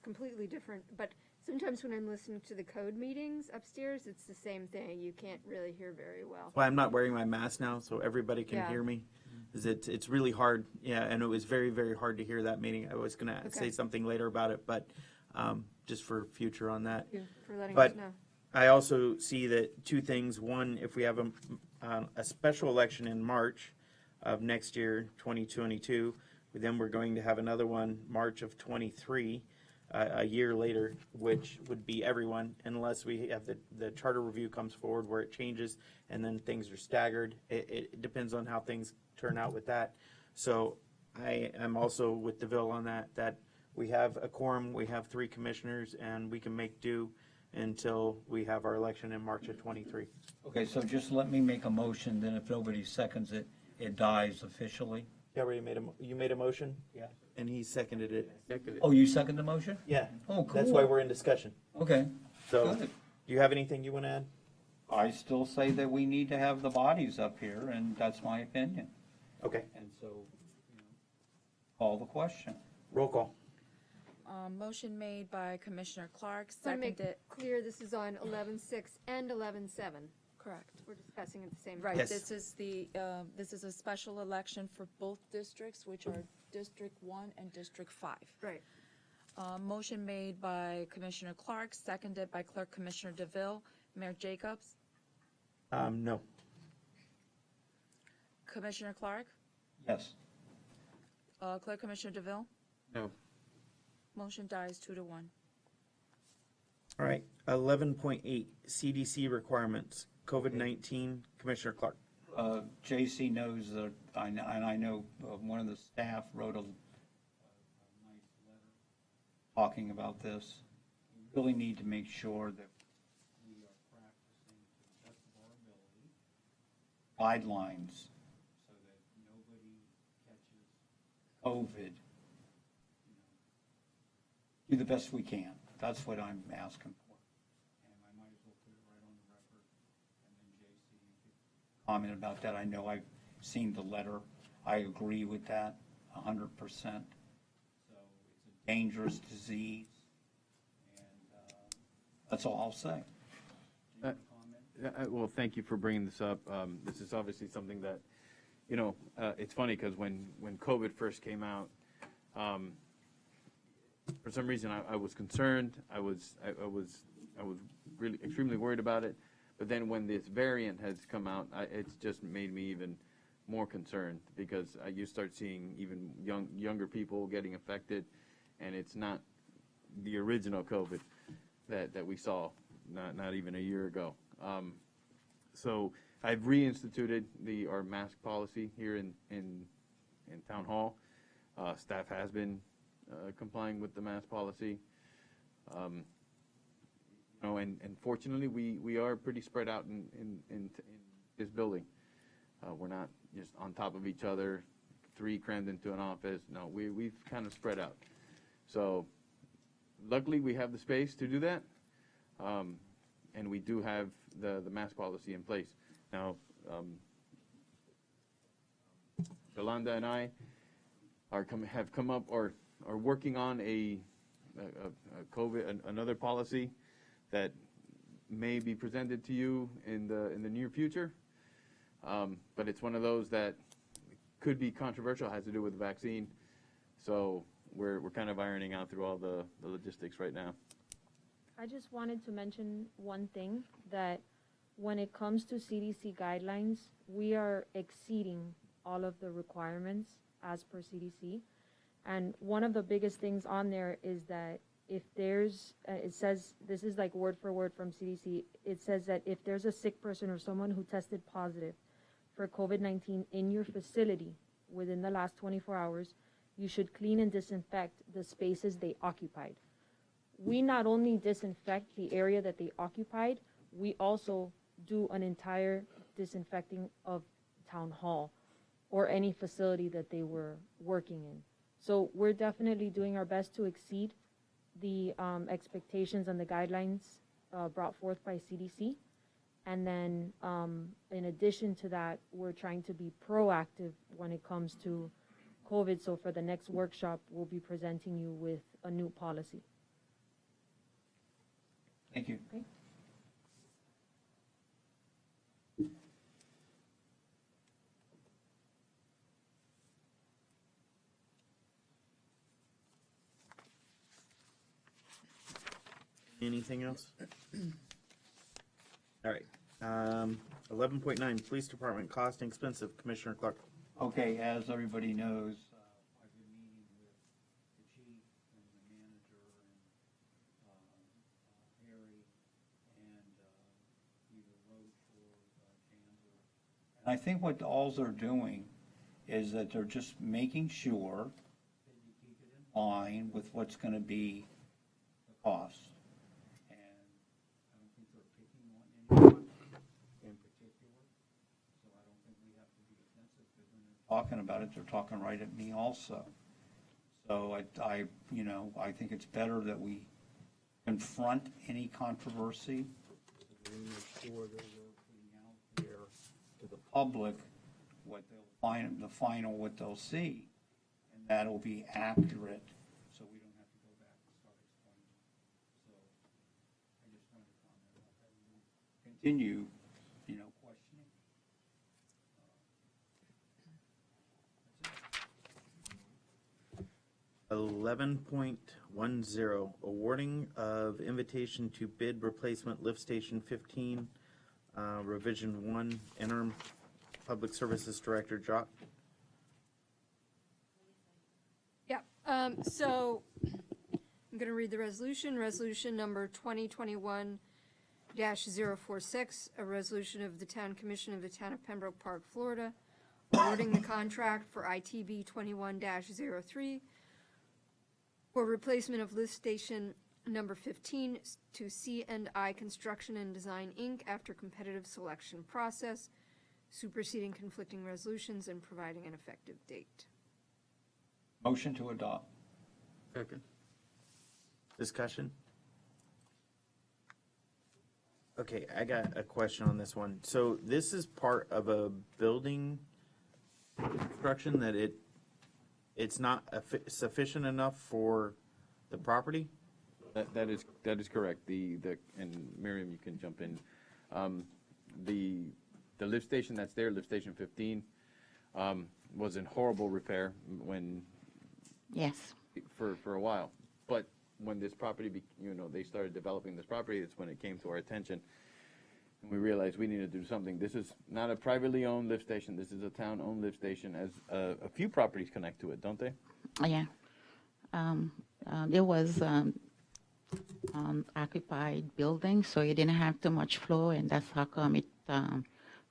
completely different, but sometimes when I'm listening to the code meetings upstairs, it's the same thing. You can't really hear very well. Well, I'm not wearing my mask now, so everybody can Yeah. hear me. It's really hard, yeah, and it was very, very hard to hear that meeting. I was gonna say Okay. something later about it, but just for future on that. Thank you for letting But us know. I also see that two things. One, if we have a special election in March of next year, 2022, then we're going to have another one March of 23, a year later, which would be everyone, unless we have the charter review comes forward where it changes and then things are staggered. It depends on how things turn out with that. So I am also with DeVille on that we have a quorum, we have 3 commissioners, and we can make do until we have our election in March of 23. Okay, so just let me make a motion, then if nobody seconds it, it dies officially. Yeah, you made a motion? Yeah. And he seconded it. Oh, you second the motion? Yeah. Oh, cool. That's why we're in discussion. Okay. So, Good. do you have anything you want to add? I still say that we need to have the bodies up here, and that's my opinion. Okay. And so, call the question. Roll call. Motion made by Commissioner Clark, I want to make seconded. it clear, this is on 11.6 and 11.7. Correct. We're discussing at the same time. Right, Yes. this is a special election for both districts, which are District 1 and District 5. Right. Motion made by Commissioner Clark, seconded by Clerk Commissioner DeVille. Mayor Jacobs? No. Commissioner Clark? Yes. Clerk Commissioner DeVille? No. Motion dies 2-1. All right. 11.8 CDC requirements. COVID-19. Commissioner Clark. JC knows that, and I know one of the staff wrote a nice letter talking about this. We really need to make sure that we are practicing to the best of our ability guidelines so that nobody catches COVID. Do the best we can. That's what I'm asking for. And I might as well put it right on the record. And then JC, you could comment about that. I know I've seen the letter. I agree with that 100%. So it's a dangerous disease. And that's all I'll say. Well, thank you for bringing this up. This is obviously something that, it's funny because when COVID first came out, for some reason I was concerned. I was really extremely worried about it. But then when this variant has come out, it's just made me even more concerned, because you start seeing even younger people getting affected, and it's not the original COVID that we saw not even a year ago. So I've reinstituted our mask policy here in Town Hall. Staff has been complying with the mask policy. And fortunately, we are pretty spread out in this building. We're not just on top of each other, 3 crammed into an office. No, we've kind of spread out. So luckily, we have the space to do that. And we do have the mask policy in place. Now, Yolanda and I have come up or are working on a COVID, another policy that may be presented to you in the near future. But it's one of those that could be controversial, has to do with the vaccine. So we're kind of ironing out through all the logistics right now. I just wanted to mention one thing, that when it comes to CDC guidelines, we are exceeding all of the requirements as per CDC. And one of the biggest things on there is that if there's, it says, this is like word for word from CDC, it says that if there's a sick person or someone who tested positive for COVID-19 in your facility within the last 24 hours, you should clean and disinfect the spaces they occupied. We not only disinfect the area that they occupied, we also do an entire disinfecting of town hall or any facility that they were working in. So we're definitely doing our best to exceed the expectations and the guidelines brought forth by CDC. And then in addition to that, we're trying to be proactive when it comes to COVID. So for the next workshop, we'll be presenting you with a new policy. Thank you. Okay. Anything else? All right. 11.9, Police Department, cost and expensive, Commissioner Clark. Okay, as everybody knows, I've been meeting with the chief and the manager and Harry and either Roche or Janzer. And I think what alls they're doing is that they're just making sure that you keep it in line with what's going to be the cost. And I don't think they're picking on anyone in particular. So I don't think we have to be defensive because when they're talking about it, they're talking right at me also. So I think it's better that we confront any controversy. So we make sure that we're putting out there to the public what they'll find, the final what they'll see, and that'll be accurate. So we don't have to go back and start explaining. So I just wanted to comment about that. Continue, questioning. 11.10, awarding of invitation to bid replacement lift station 15, revision 1, interim public services director, Jock. Yeah, so I'm going to read the resolution. Resolution number 2021-046, a resolution of the Town Commission of the Town of Pembroke Park, Florida, awarding the contract for ITB 21-03 for replacement of lift station number 15 to C&I Construction and Design, Inc. after competitive selection process, superseding conflicting resolutions and providing an effective date. Motion to adopt. Second. Discussion? Okay, I got a question on this one. So this is part of a building construction that it's not sufficient enough for the property? That is correct. And Miriam, you can jump in. The lift station that's there, lift station 15, was in horrible repair Yes. for a while. But when this property, they started developing this property, it's when it came to our attention. And we realized we needed to do something. This is not a privately owned lift station. This is a town-owned lift station, as a few properties connect to it, don't they? Yeah. There was occupied building, so it didn't have too much flow, and that's how come it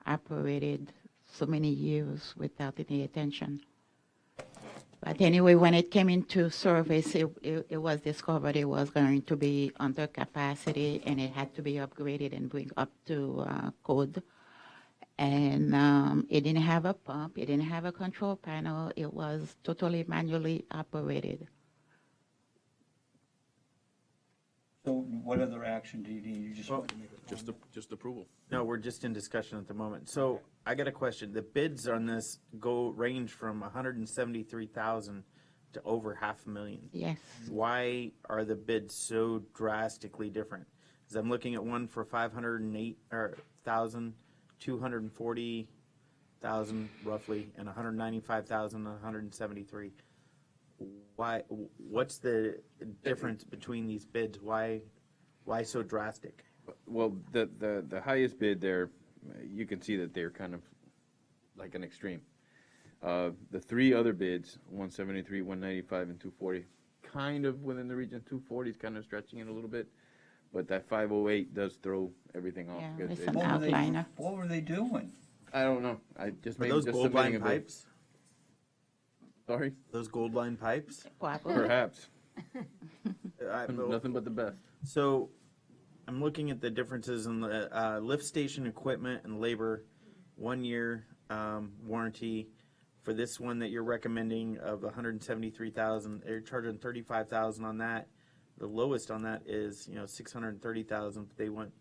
operated so many years without any attention. But anyway, when it came into service, it was discovered it was going to be under capacity, and it had to be upgraded and bring up to code. And it didn't have a pump, it didn't have a control panel, it was totally manually operated. So what other action do you need? You just want to make a comment? Just approval. No, we're just in discussion at the moment. So I got a question. The bids on this range from 173,000 to over $500,000. Yes. Why are the bids so drastically different? Because I'm looking at one for 508,000, 240,000 roughly, and 195,000 and 173. Why? What's the difference between these bids? Why so drastic? Well, the highest bid there, you can see that they're kind of like an extreme. The three other bids, 173, 195, and 240, kind of within the region. 240 is kind of stretching it a little bit, but that 508 does throw everything off. Yeah, because it's an outliner. What were they doing? I don't know. I just Are maybe those just gold submitting line a bid. pipes? Sorry? Those gold line pipes? Perhaps. But Nothing but the best. So I'm looking at the differences in the lift station equipment and labor, 1 year warranty. For this one that you're recommending of 173,000, they're charging 35,000 on that. The lowest on that is 630,000. They want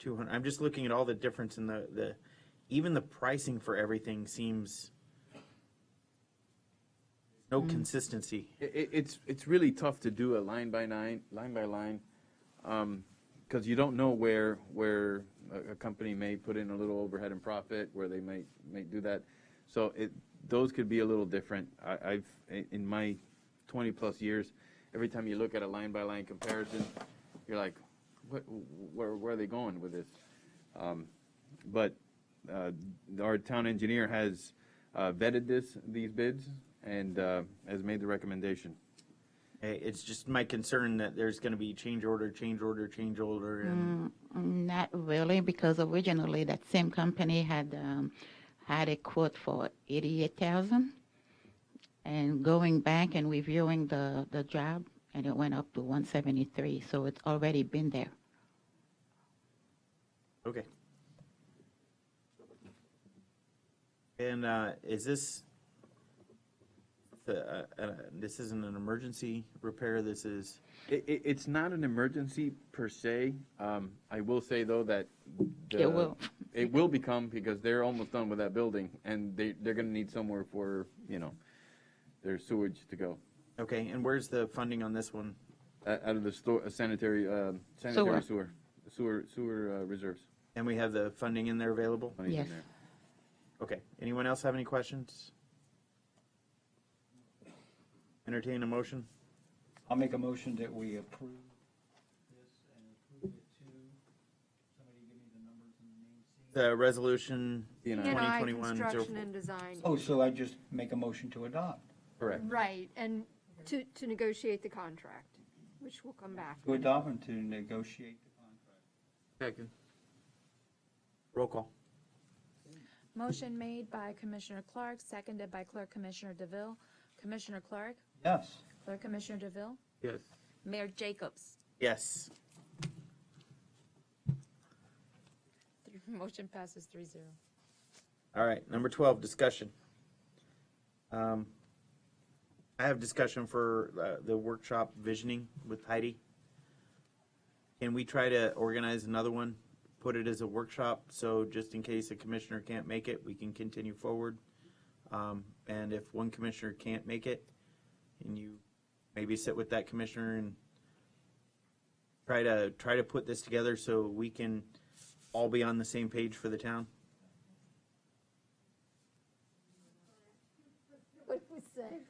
200. I'm just looking at all the difference in the even the pricing for everything seems no consistency. It's really tough to do a line by line, because you don't know where a company may put in a little overhead and profit, where they may do that. So those could be a little different. I've in my 20 plus years, every time you look at a line by line comparison, you're like, where are they going with this? But our town engineer has vetted these bids and has made the recommendation. Hey, it's just my concern that there's going to be change order. And Not really, because originally that same company had a quote for 88,000, and going back and reviewing the job, and it went up to 173. So it's already been there. okay. And is this? This isn't an emergency repair. This is. It's not an emergency per se. I will say though that it will become, because they're almost done with that building, and they're going to need somewhere for their sewage to go. Okay, and where's the funding on this one? Out of the sanitary sewer reserves. And we have the funding in there available? Money's in Yes. there. Okay, anyone else have any questions? Entertain a motion? I'll make a motion that we approve this and approve it to, somebody give me the numbers and the names. The resolution E&I 2021 construction and design. Oh, so I just make a motion to adopt. Correct. Right, and to negotiate the contract, which will come back. To adopt and to negotiate the contract. Second. Roll call. Motion made by Commissioner Clark, seconded by Clerk Commissioner DeVille. Commissioner Clark, Yes. Clerk Commissioner DeVille, Yes. Mayor Jacobs. Yes. Motion passes 3-0. All right, number 12, discussion. I have discussion for the workshop visioning with Heidi. Can we try to organize another one, put it as a workshop, so just in case a commissioner can't make it, we can continue forward? And if one commissioner can't make it, and you maybe sit with that commissioner and try to put this together so we can all be on the same page for the town? What did we say?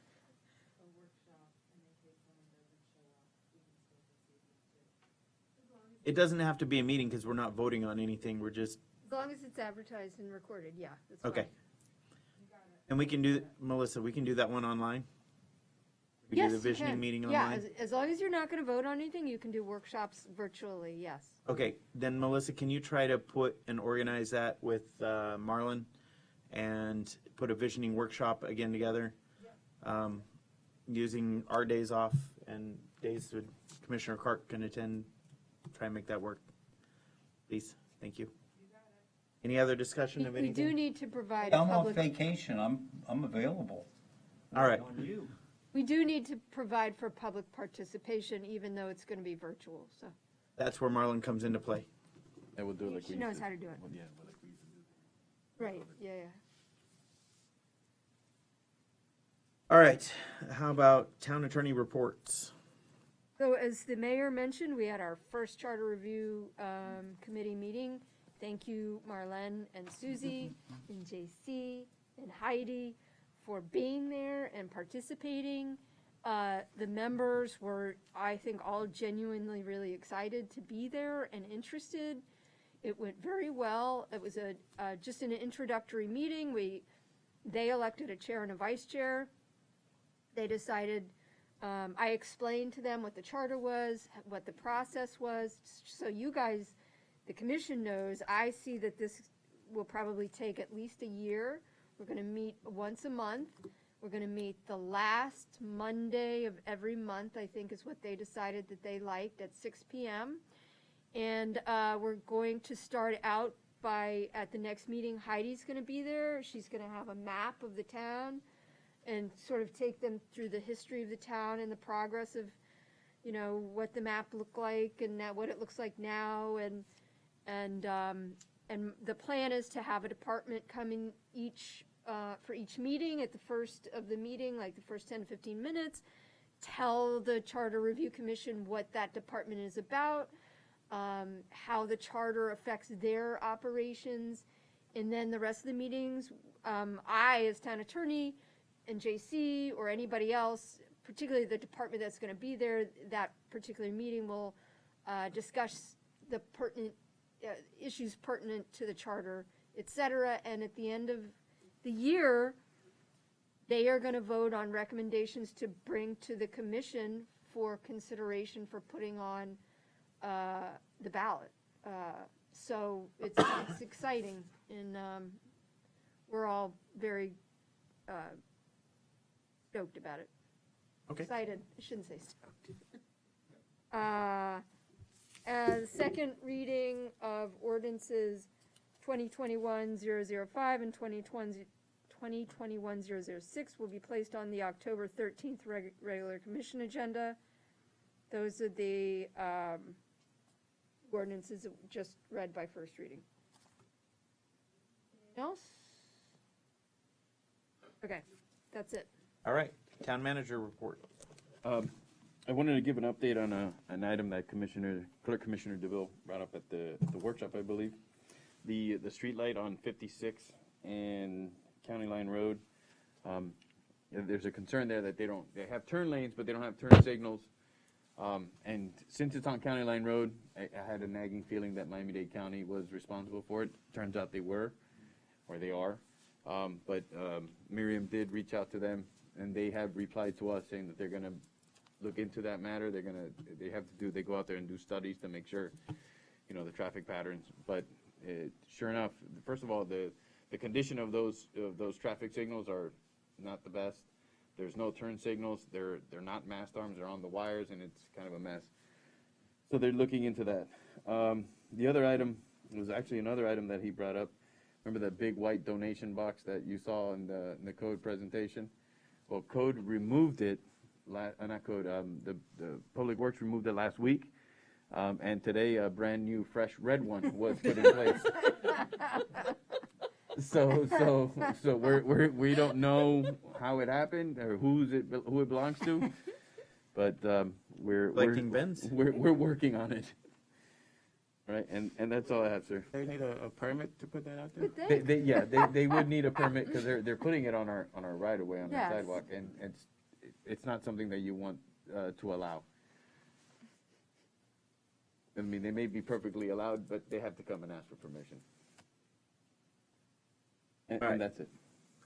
It doesn't have to be a meeting because we're not voting on anything. We're just, As long as it's advertised and recorded, yeah, that's fine. okay. And we can do, Melissa, we can do that one online? We Yes, do the you visioning can. meeting Yeah, online? as long as you're not going to vote on anything, you can do workshops virtually, yes. Okay, then Melissa, can you try to put and organize that with Marlon and put a visioning workshop again together? Using our days off and days that Commissioner Clark can attend, try and make that work. Please, thank you. Any other discussion of We anything? do need to provide I'm on public, vacation. I'm available. All right. On you. we do need to provide for public participation, even though it's going to be virtual, so. That's where Marlon comes into play. And we'll do it like She we knows used to. how to do it. Well, yeah, like we used to do. Right, yeah, yeah. All right, how about town attorney reports? So as the mayor mentioned, we had our first charter review committee meeting. Thank you, Marlene and Susie and JC and Heidi for being there and participating. The members were, I think, all genuinely really excited to be there and interested. It went very well. It was just an introductory meeting. They elected a chair and a vice chair. They decided, I explained to them what the charter was, what the process was, so you guys, the commission knows. I see that this will probably take at least a year. We're going to meet once a month. We're going to meet the last Monday of every month, I think is what they decided that they liked, at 6 p.m. And we're going to start out at the next meeting, Heidi's going to be there. She's going to have a map of the town and sort of take them through the history of the town and the progress of, you know, what the map looked like and what it looks like now. And the plan is to have a department come in for each meeting at the first of the meeting, like the first 10 to 15 minutes, tell the Charter Review Commission what that department is about, how the charter affects their operations, and then the rest of the meetings, I, as town attorney, and JC, or anybody else, particularly the department that's going to be there, that particular meeting will discuss the pertinent issues pertinent to the charter, etc. And at the end of the year, they are going to vote on recommendations to bring to the commission for consideration for putting on the ballot. So it's exciting, and we're all very stoked about it. Okay. Excited. I shouldn't say stoked. Second reading of ordinances 2021-005 and 2021-006 will be placed on the October 13th regular commission agenda. Those are the ordinances just read by first reading. Anything else? Okay, that's it. All right, town manager report. I wanted to give an update on an item that Clerk Commissioner DeVille brought up at the workshop, I believe. The street light on 56 and County Line Road. There's a concern there that they have turn lanes, but they don't have turn signals. And since it's on County Line Road, I had a nagging feeling that Miami-Dade County was responsible for it. Turns out they were, or they are. But Miriam did reach out to them, and they have replied to us saying that they're going to look into that matter. They go out there and do studies to make sure, you know, the traffic patterns. But sure enough, first of all, the condition of those traffic signals are not the best. There's no turn signals. They're not mast arms. They're on the wires, and it's kind of a mess. So they're looking into that. The other item was actually another item that he brought up. Remember that big white donation box that you saw in the code presentation? Well, code removed it. Not code. The Public Works removed it last week, and today a brand new, fresh red one was put in place. So we don't know how it happened or who it belongs to, but we're working on it. Right, and that's all I have, sir. They need a permit to put that out there? They would need a permit because they're putting it on our right of way on the sidewalk, and it's not something that you want to allow. I mean, they may be perfectly allowed, but they have to come and ask for permission. And that's it.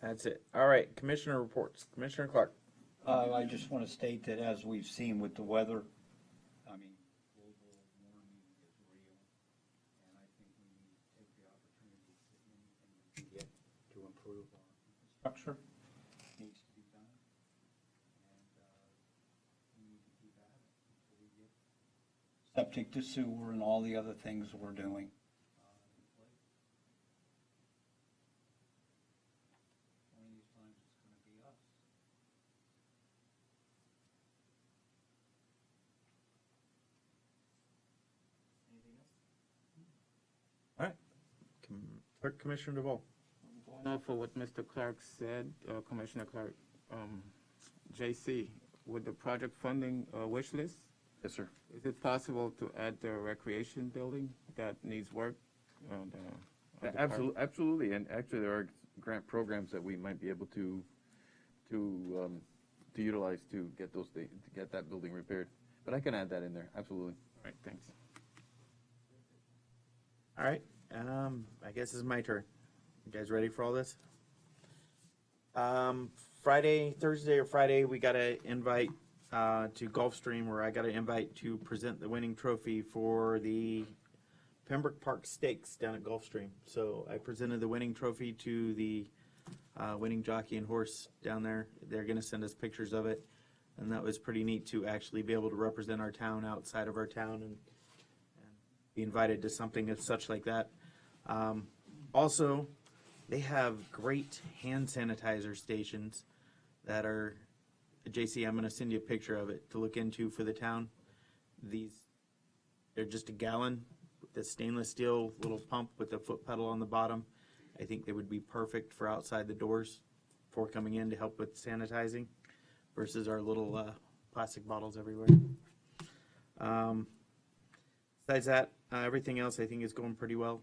That's it. All right, commissioner reports. Commissioner Clark. I just want to state that as we've seen with the weather, I mean, global warming is real, and I think we need to take the opportunity to anything we can get to improve our infrastructure needs to be done, and we need to keep at it until we get septic to sewer and all the other things we're doing. One of these times it's going to be us. All right, Clerk Commissioner DeVille. Going off of what Mr. Clark said, Commissioner Clark, JC, with the project funding wish list, yes, sir. Is it possible to add the recreation building that needs work? Absolutely, and actually there are grant programs that we might be able to utilize to get that building repaired. But I can add that in there, absolutely. All right, thanks. All right, I guess it's my turn. You guys ready for all this? Thursday or Friday, we got an invite to Gulfstream, where I got an invite to present the winning trophy for the Pembroke Park Stakes down at Gulfstream. So I presented the winning trophy to the winning jockey and horse down there. They're going to send us pictures of it, and that was pretty neat to actually be able to represent our town outside of our town and be invited to something of such like that. Also, they have great hand sanitizer stations that are, JC, I'm going to send you a picture of it to look into for the town. They're just a gallon with a stainless steel little pump with a foot pedal on the bottom. I think they would be perfect for outside the doors for coming in to help with sanitizing versus our little plastic bottles everywhere. Besides that, everything else I think is going pretty well.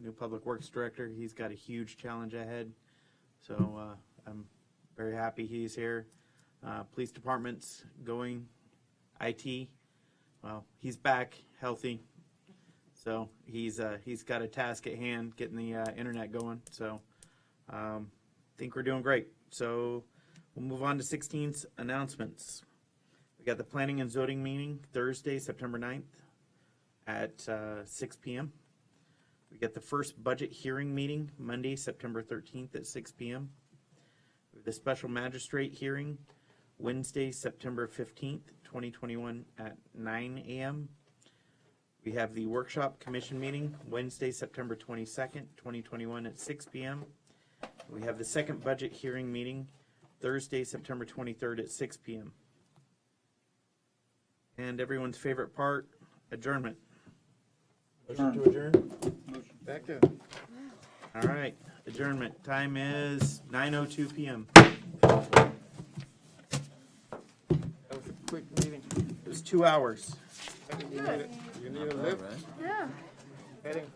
New Public Works Director, he's got a huge challenge ahead. So I'm very happy he's here. Police Department's going. IT, well, he's back healthy. So he's got a task at hand, getting the internet going. So I think we're doing great. So we'll move on to 16th announcements. We got the Planning and Zoning meeting Thursday, September 9th at 6 p.m. We got the first budget hearing meeting Monday, September 13th at 6 p.m. We have the special magistrate hearing Wednesday, September 15th, 2021 at 9 a.m. We have the workshop commission meeting Wednesday, September 22nd, 2021 at 6 p.m. We have the second budget hearing meeting Thursday, September 23rd at 6 p.m. And everyone's favorite part, adjournment. Motion to adjourn? Second. All right, adjournment. Time is 9:02 p.m. That was a quick meeting. It was 2 hours. You need a lift? Yeah. Heading